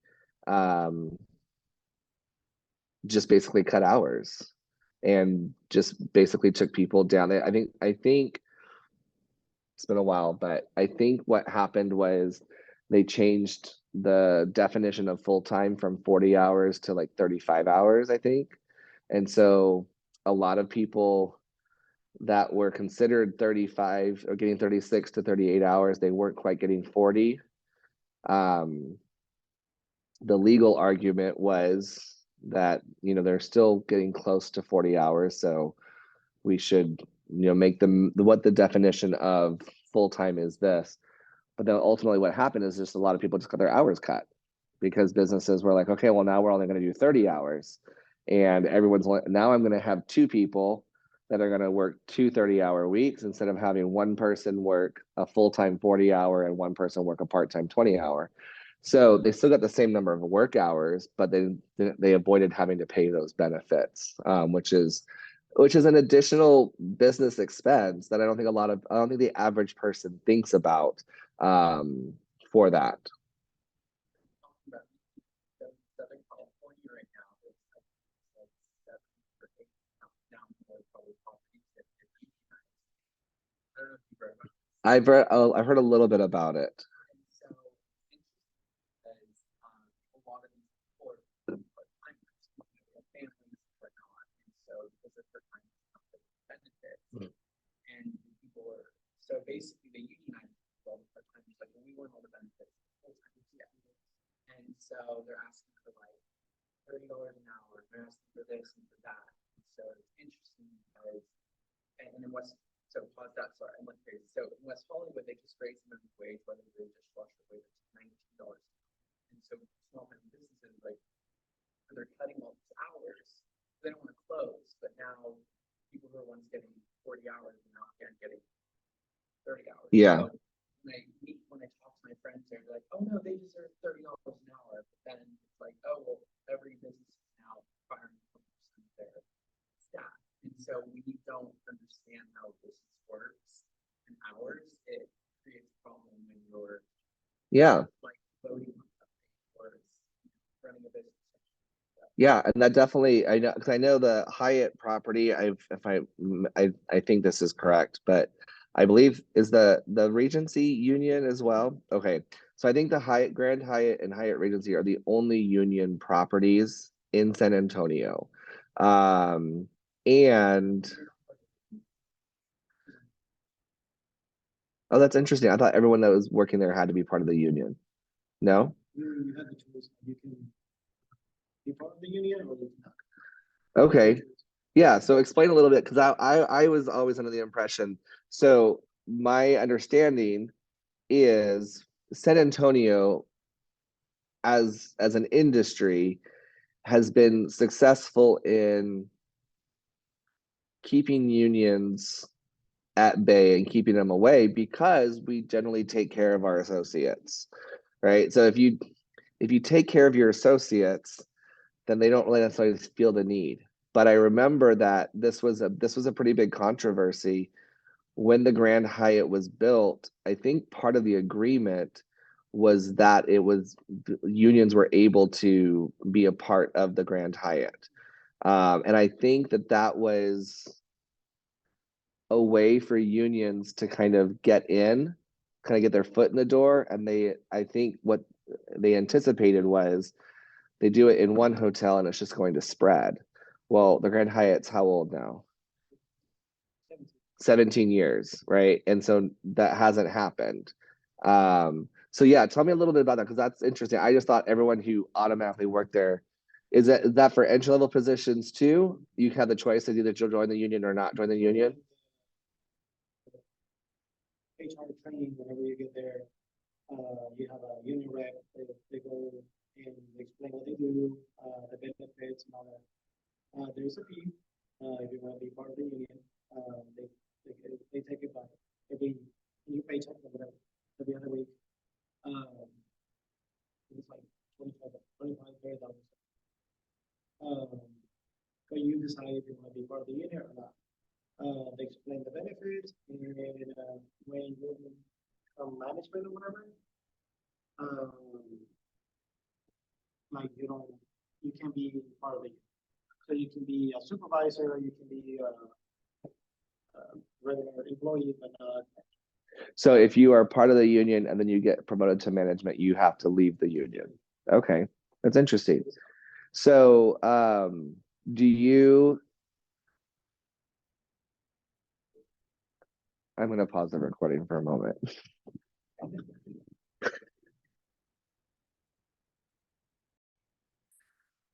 just basically cut hours. and just basically took people down. I think it's been a while, but I think what happened was they changed the definition of full-time from 40 hours to like 35 hours, I think. And so a lot of people that were considered 35 or getting 36 to 38 hours, they weren't quite getting 40. The legal argument was that, they're still getting close to 40 hours, so we should, make them what the definition of full-time is this. But then ultimately what happened is just a lot of people just got their hours cut because businesses were like, okay, well, now we're only going to do 30 hours. And now I'm going to have two people that are going to work 2 30-hour weeks instead of having one person work a full-time 40-hour and one person work a part-time 20-hour. So they still got the same number of work hours, but they avoided having to pay those benefits, which is an additional business expense that I don't think the average person thinks about for that. Southern California right now, it's like 7 or 8 now more probably properties that are unionized. I don't know if you've read about this. I've heard a little bit about it. And so because a lot of these people are part-timers, they have families and whatnot, and so because of their time benefits, and people are so basically they unionize all the part-timers, like we want all the benefits, full-timers, yeah. And so they're asking for like $30 an hour, they're asking for this and for that. And so it's interesting because, and in West, so pause that, sorry, I'm like crazy. So in West Hollywood, they just raised the minimum wage, whether they're dishwasher wage to $19. And so small time businesses, like, they're cutting all these hours, they don't want to close, but now people who are once getting 40 hours are now again getting 30 hours. Yeah. So when I talk to my friends, they're like, oh no, they deserve $30 an hour. But then it's like, oh, well, every business is now firing 20% of their staff. And so when you don't understand how business works and hours, it creates a problem when you're like voting on something or running a business. Yeah, and that definitely I know because I know the Hyatt property. I think this is correct, but I believe is the Regency union as well. Okay, so I think the Grand Hyatt and Hyatt Regency are the only union properties in San Antonio, and oh, that's interesting. I thought everyone that was working there had to be part of the union. No? You have the choice, you can be part of the union or not. Okay. Yeah, so explain a little bit because I was always under the impression. So my understanding is San Antonio as an industry has been successful in keeping unions at bay and keeping them away because we generally take care of our associates, right? So if you take care of your associates, then they don't really necessarily feel the need. But I remember that this was a pretty big controversy when the Grand Hyatt was built. I think part of the agreement was that unions were able to be a part of the Grand Hyatt, and I think that was a way for unions to kind of get their foot in the door, and I think what they anticipated was they do it in one hotel and it's just going to spread. Well, the Grand Hyatt's how old now? 17 years, right? And so that hasn't happened. So yeah, tell me a little bit about that because that's interesting. I just thought everyone who automatically worked there, is that for entry level positions too? You have the choice to either join the union or not join the union. HR training, whenever you get there, you have a union rep, they go and explain what they do, the benefits and all that. There's a fee, if you want to be part of the union, they take it by every new paycheck or whatever, every other week. It's like 25, $30. But you decide if you want to be part of the union or not. They explain the benefits, and when you become management or whatever, like you can be part of it. So you can be a supervisor, you can be a regular employee, but not. So if you are part of the union and then you get promoted to management, you have to leave the union. Okay, that's interesting. So do you, I'm going to pause the recording for a moment.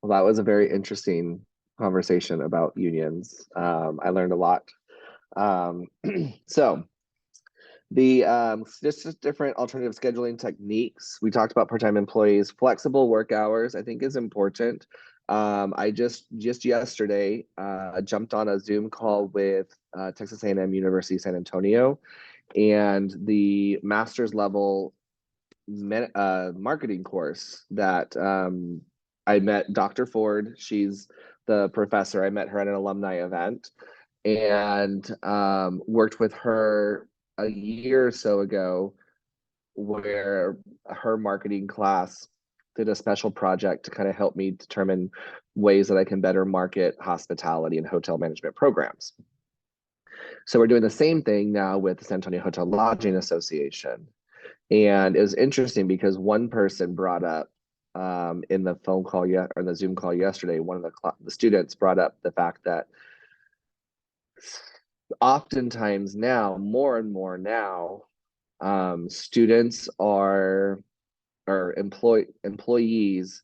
Well, that was a very interesting conversation about unions. I learned a lot. So the just different alternative scheduling techniques. We talked about part-time employees, flexible work hours, I think is important. I just yesterday jumped on a Zoom call with Texas A&M University San Antonio, and the master's level marketing course that I met Dr. Ford. She's the professor. I met her at an alumni event and worked with her a year or so ago, where her marketing class did a special project to kind of help me determine ways that I can better market hospitality and hotel management programs. So we're doing the same thing now with the San Antonio Hotel Lodging Association. And it was interesting because one person brought up in the phone call or the Zoom call yesterday, one of the students brought up the fact that oftentimes now, more and more now, students or employees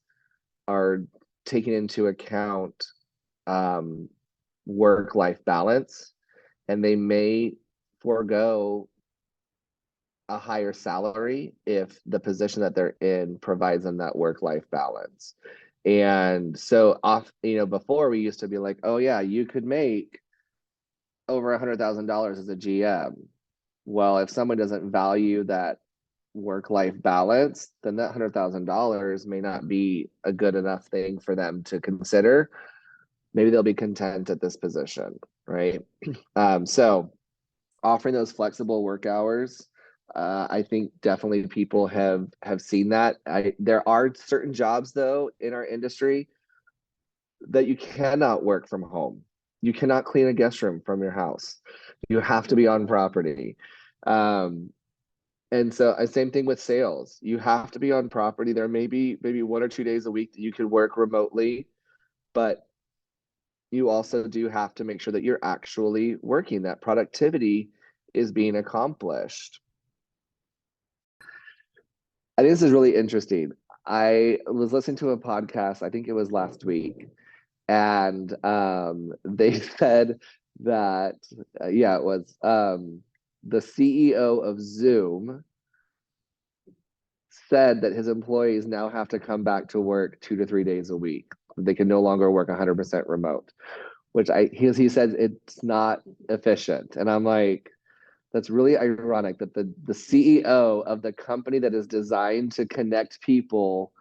are taking into account work-life balance, and they may forego a higher salary if the position that they're in provides them that work-life balance. And so before we used to be like, oh yeah, you could make over $100,000 as a GM. Well, if someone doesn't value that work-life balance, then that $100,000 may not be a good enough thing for them to consider. Maybe they'll be content at this position, right? So offering those flexible work hours, I think definitely people have seen that. There are certain jobs though in our industry that you cannot work from home. You cannot clean a guest room from your house. You have to be on property. And so same thing with sales. You have to be on property. There may be maybe 1 or 2 days a week that you could work remotely, but you also do have to make sure that you're actually working, that productivity is being accomplished. I think this is really interesting. I was listening to a podcast, I think it was last week, and they said that, yeah, it was the CEO of Zoom said that his employees now have to come back to work 2 to 3 days a week. They can no longer work 100% remote, which he says it's not efficient. And I'm like, that's really ironic that the CEO of the company that is designed to connect people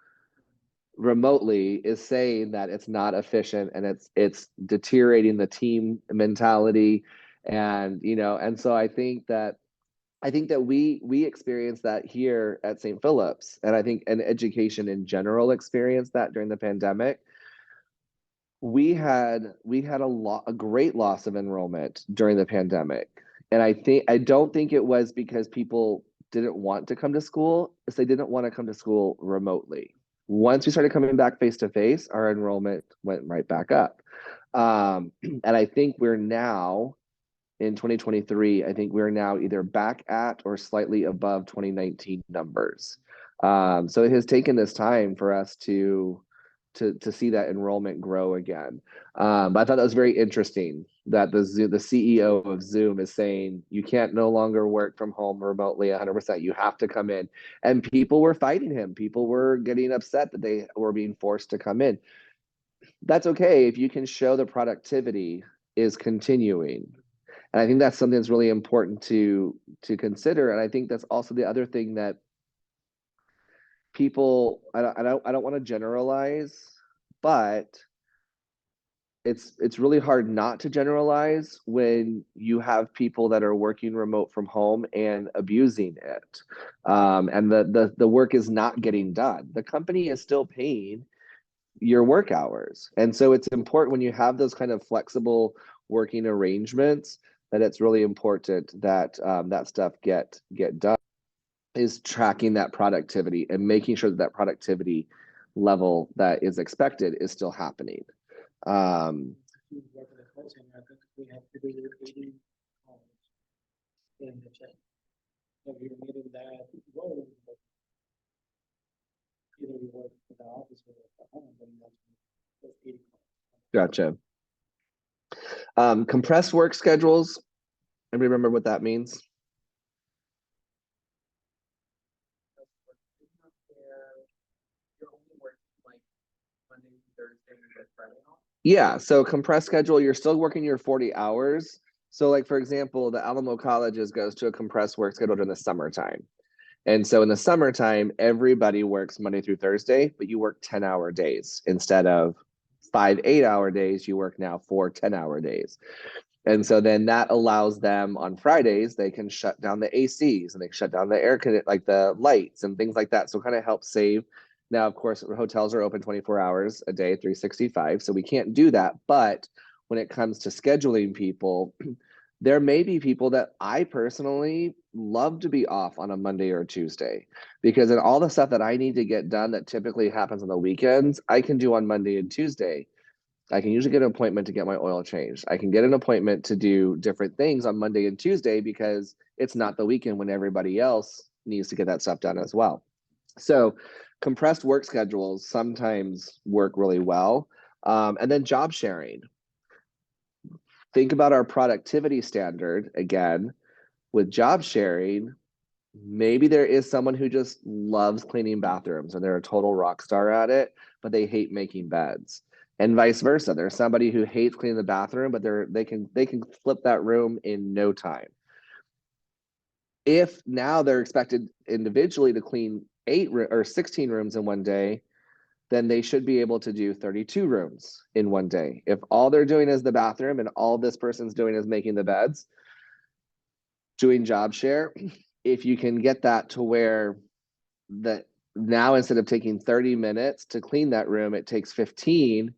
remotely is saying that it's not efficient and it's deteriorating the team mentality. And and so I think that we experience that here at St. Philip's, and I think an education in general experienced that during the pandemic. We had a great loss of enrollment during the pandemic, and I don't think it was because people didn't want to come to school, it's they didn't want to come to school remotely. Once we started coming back face to face, our enrollment went right back up, and I think we're now in 2023, I think we're now either back at or slightly above 2019 numbers. So it has taken this time for us to see that enrollment grow again. But I thought that was very interesting that the CEO of Zoom is saying you can't no longer work from home remotely 100%. You have to come in. And people were fighting him. People were getting upset that they were being forced to come in. That's okay if you can show the productivity is continuing. And I think that's something that's really important to consider. And I think that's also the other thing that people, I don't want to generalize, but it's really hard not to generalize when you have people that are working remote from home and abusing it. And the work is not getting done. The company is still paying your work hours. And so it's important when you have those kind of flexible working arrangements that it's really important that that stuff get done, is tracking that productivity and making sure that that productivity level that is expected is still happening. To work with the coaching, I think we have to do 80 hours in the check. So you're meeting that role, but either you work for the office or at home, then that's 80 hours. Gotcha. Compressed work schedules. Anybody remember what that means? You're only working like Monday through Thursday and you get Friday off. Yeah, so compressed schedule, you're still working your 40 hours. So like, for example, the Alamo Colleges goes to a compressed work schedule in the summertime. And so in the summertime, everybody works Monday through Thursday, but you work 10-hour days instead of 5 8-hour days. You work now 4 10-hour days. And so then that allows them on Fridays, they can shut down the ACs and they shut down the like the lights and things like that. So kind of help save. Now, of course, hotels are open 24 hours a day, 365. So we can't do that. But when it comes to scheduling people, there may be people that I personally love to be off on a Monday or Tuesday, because in all the stuff that I need to get done that typically happens on the weekends, I can do on Monday and Tuesday. I can usually get an appointment to get my oil changed. I can get an appointment to do different things on Monday and Tuesday because it's not the weekend when everybody else needs to get that stuff done as well. So compressed work schedules sometimes work really well. And then job sharing. Think about our productivity standard again. With job sharing, maybe there is someone who just loves cleaning bathrooms and they're a total rock star at it, but they hate making beds. And vice versa. There's somebody who hates cleaning the bathroom, but they can flip that room in no time. If now they're expected individually to clean 8 or 16 rooms in one day, then they should be able to do 32 rooms in one day. If all they're doing is the bathroom and all this person's doing is making the beds, doing job share, if you can get that to where that now instead of taking 30 minutes to clean that room, it takes 15,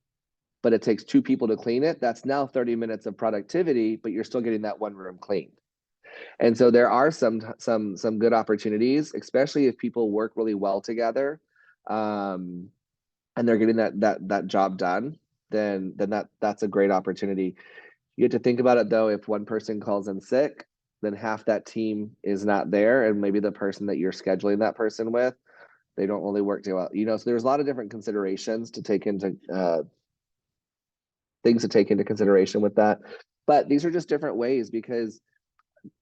but it takes 2 people to clean it, that's now 30 minutes of productivity, but you're still getting that one room cleaned. And so there are some good opportunities, especially if people work really well together, and they're getting that job done, then that's a great opportunity. You get to think about it though, if one person calls in sick, then half that team is not there, and maybe the person that you're scheduling that person with, they don't really work too well. So there's a lot of different considerations to take into things to take into consideration with that. But these are just different ways, because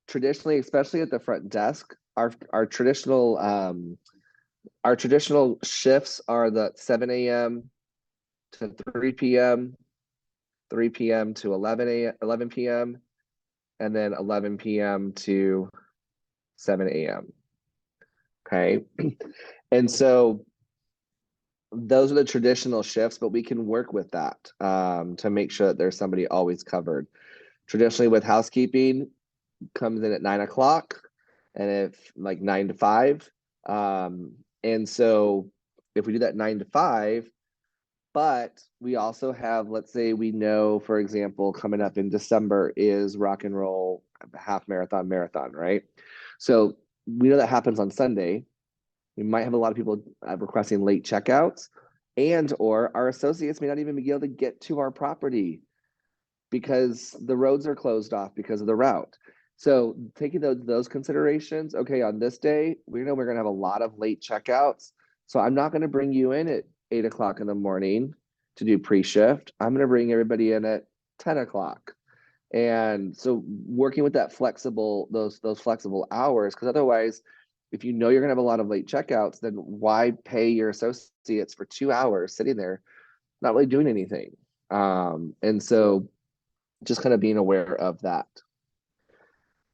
traditionally, especially at the front desk, our traditional shifts are the 7 a.m. to 3 p.m., 3 p.m. to 11 p.m., and then 11 p.m. to 7 a.m. Okay. And so those are the traditional shifts, but we can work with that to make sure that there's somebody always covered. Traditionally with housekeeping, comes in at 9 o'clock, and if like 9 to 5. And so if we do that 9 to 5, but we also have, let's say we know, for example, coming up in December is Rock and Roll half marathon, right? So we know that happens on Sunday. We might have a lot of people requesting late checkouts, and or our associates may not even be able to get to our property because the roads are closed off because of the route. So taking those considerations, okay, on this day, we know we're gonna have a lot of late checkouts. So I'm not gonna bring you in at 8 o'clock in the morning to do pre-shift. I'm gonna bring everybody in at 10 o'clock. And so working with that flexible, those flexible hours, because otherwise, if you know you're gonna have a lot of late checkouts, then why pay your associates for 2 hours sitting there, not really doing anything? And so just kind of being aware of that.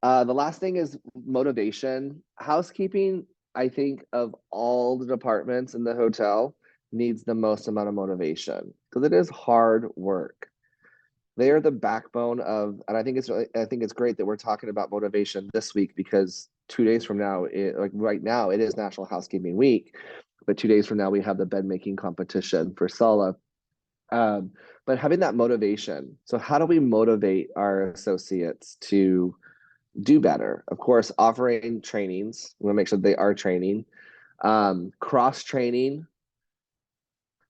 The last thing is motivation. Housekeeping, I think, of all the departments in the hotel, needs the most amount of motivation because it is hard work. They are the backbone of, and I think it's great that we're talking about motivation this week, because 2 days from now, like right now, it is National Housekeeping Week. but 2 days from now we have the bed making competition for Sala. But having that motivation. So how do we motivate our associates to do better? Of course, offering trainings. We want to make sure they are training. Cross training.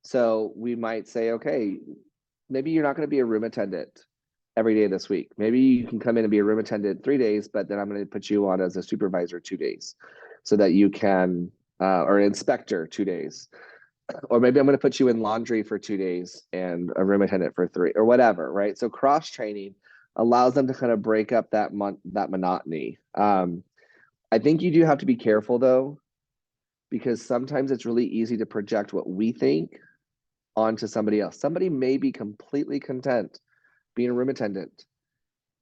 So we might say, okay, maybe you're not going to be a room attendant every day this week. Maybe you can come in and be a room attendant 3 days, but then I'm going to put you on as a supervisor 2 days so that you can, or an inspector 2 days. Or maybe I'm going to put you in laundry for 2 days and a room attendant for 3 or whatever, right? So cross training allows them to kind of break up that monotony. I think you do have to be careful though, because sometimes it's really easy to project what we think onto somebody else. Somebody may be completely content being a room attendant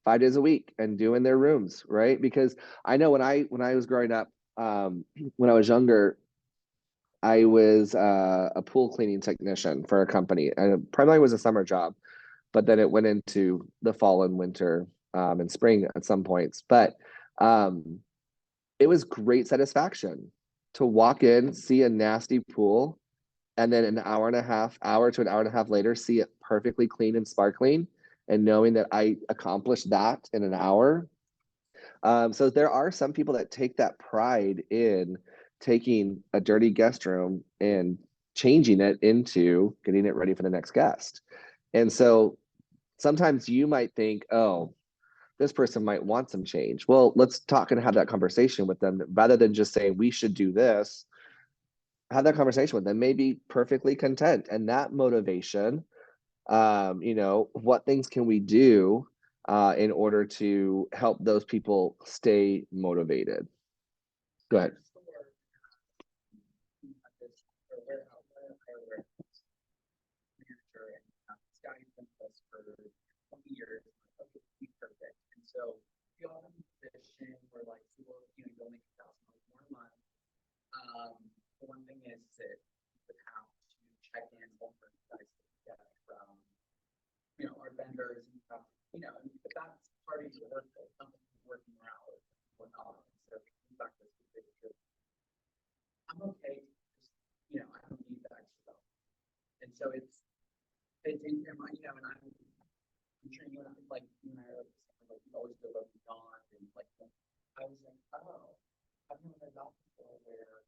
5 days a week and doing their rooms, right? Because I know when I was growing up, when I was younger, I was a pool cleaning technician for a company. And primarily was a summer job, but then it went into the fall and winter and spring at some points. But it was great satisfaction to walk in, see a nasty pool, and then an hour to an hour and a half later, see it perfectly clean and sparkling, and knowing that I accomplished that in an hour. So there are some people that take that pride in taking a dirty guest room and changing it into getting it ready for the next guest. And so sometimes you might think, oh, this person might want some change. Well, let's talk and have that conversation with them rather than just saying we should do this. Have that conversation with them, maybe perfectly content, and that motivation, what things can we do in order to help those people stay motivated? Go ahead. So if you all have a position where like people, you'll make $1,000 more a month. The one thing is that you would have to check in on the guys that get from, our vendors and stuff, but that's part of your work, something working around and whatnot. So back to this, I'm okay, just, I don't need that extra stuff. And so it's in your mind, and I'm sure you and I, like, you and I are like, you always go above and beyond, and like, I was like, oh, I've never heard that before, where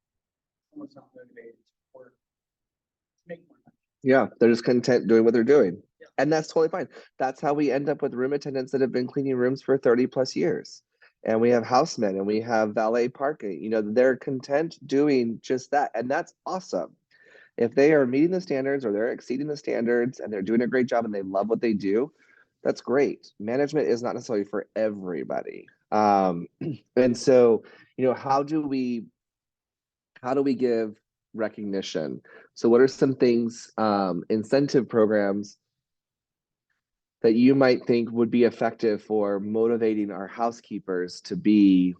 someone's not motivated to work, to make more money. Yeah, they're just content doing what they're doing. Yeah. And that's totally fine. That's how we end up with room attendants that have been cleaning rooms for 30 plus years. And we have housemen and we have valet parking. They're content doing just that. And that's awesome. If they are meeting the standards or they're exceeding the standards and they're doing a great job and they love what they do, that's great. Management is not necessarily for everybody. And so, how do we give recognition? So what are some things, incentive programs that you might think would be effective for motivating our housekeepers to be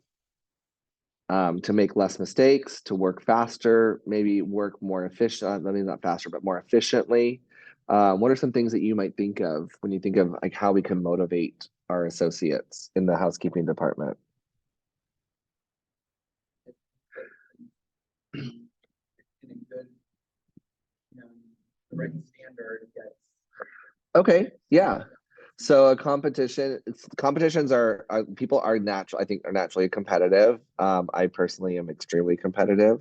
to make less mistakes, to work faster, maybe work more efficient, I mean, not faster, but more efficiently? What are some things that you might think of when you think of like how we can motivate our associates in the housekeeping department? In a good, the right standard gets. Okay, yeah. So a competitions are people are natural, I think are naturally competitive. I personally am extremely competitive.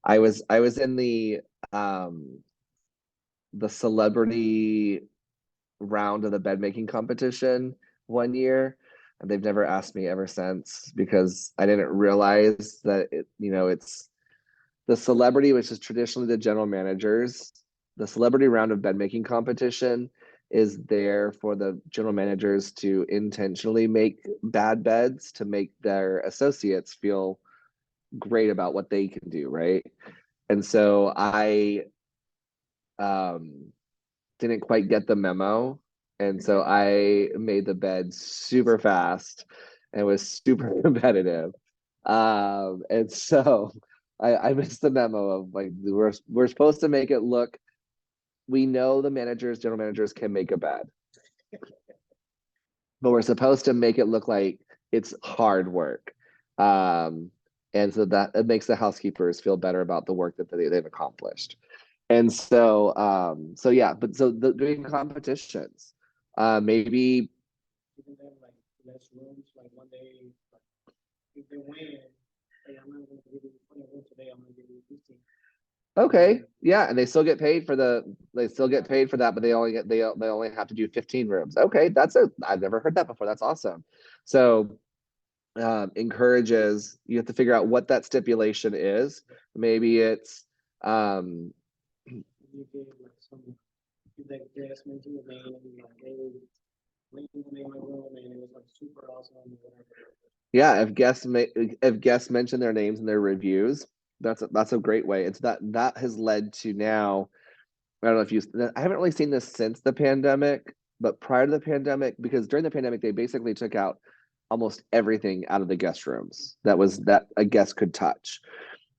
I was in the celebrity round of the bed making competition one year, and they've never asked me ever since because I didn't realize that it's the celebrity, which is traditionally the general managers. The celebrity round of bed making competition is there for the general managers to intentionally make bad beds to make their associates feel great about what they can do, right? And so I didn't quite get the memo. And so I made the bed super fast and was super competitive. And so I missed the memo of like we're supposed to make it look. We know the general managers can make a bed, but we're supposed to make it look like it's hard work. And so that it makes the housekeepers feel better about the work that they've accomplished. And so, so yeah, but so doing competitions, maybe, Giving them like less rooms, like one day, like, if they win, hey, I'm not gonna give you 20 rooms today, I'm gonna give you 15. okay, yeah, and they still get paid for they still get paid for that, but they only they only have to do 15 rooms. Okay, I've never heard that before. That's awesome. So encourages, you have to figure out what that stipulation is. Maybe it's You give like some, if they guess mention the name, like, hey, link the name of my room, and it was like super awesome, or whatever. yeah, if guests mention their names in their reviews, that's a great way. It's that has led to now, I don't know if you, I haven't really seen this since the pandemic, but prior to the pandemic, because during the pandemic, they basically took out almost everything out of the guest rooms that a guest could touch.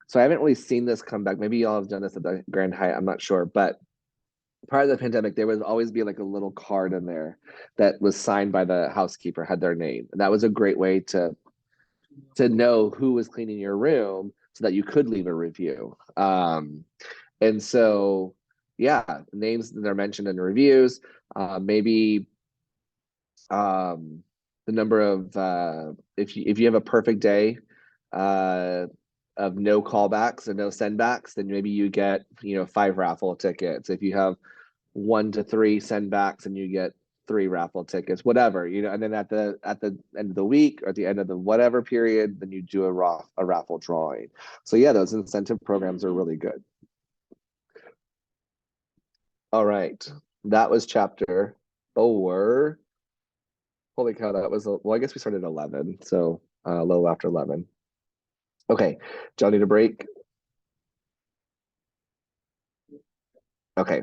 So I haven't really seen this come back. Maybe y'all have done this at the Grand Hyatt, I'm not sure, but prior to the pandemic, there would always be like a little card in there that was signed by the housekeeper, had their name. And that was a great way to know who was cleaning your room so that you could leave a review. And so, yeah, names that are mentioned in the reviews, maybe the number of if you have a perfect day of no callbacks and no sendbacks, then maybe you get 5 raffle tickets. If you have 1 to 3 sendbacks, and you get 3 raffle tickets, whatever, and then at the end of the week or at the end of the whatever period, then you do a raffle drawing. So yeah, those incentive programs are really good. All right, that was chapter 4. Holy cow, that was well, I guess we started at 11, so a little after 11. Okay, do y'all need a break? Okay.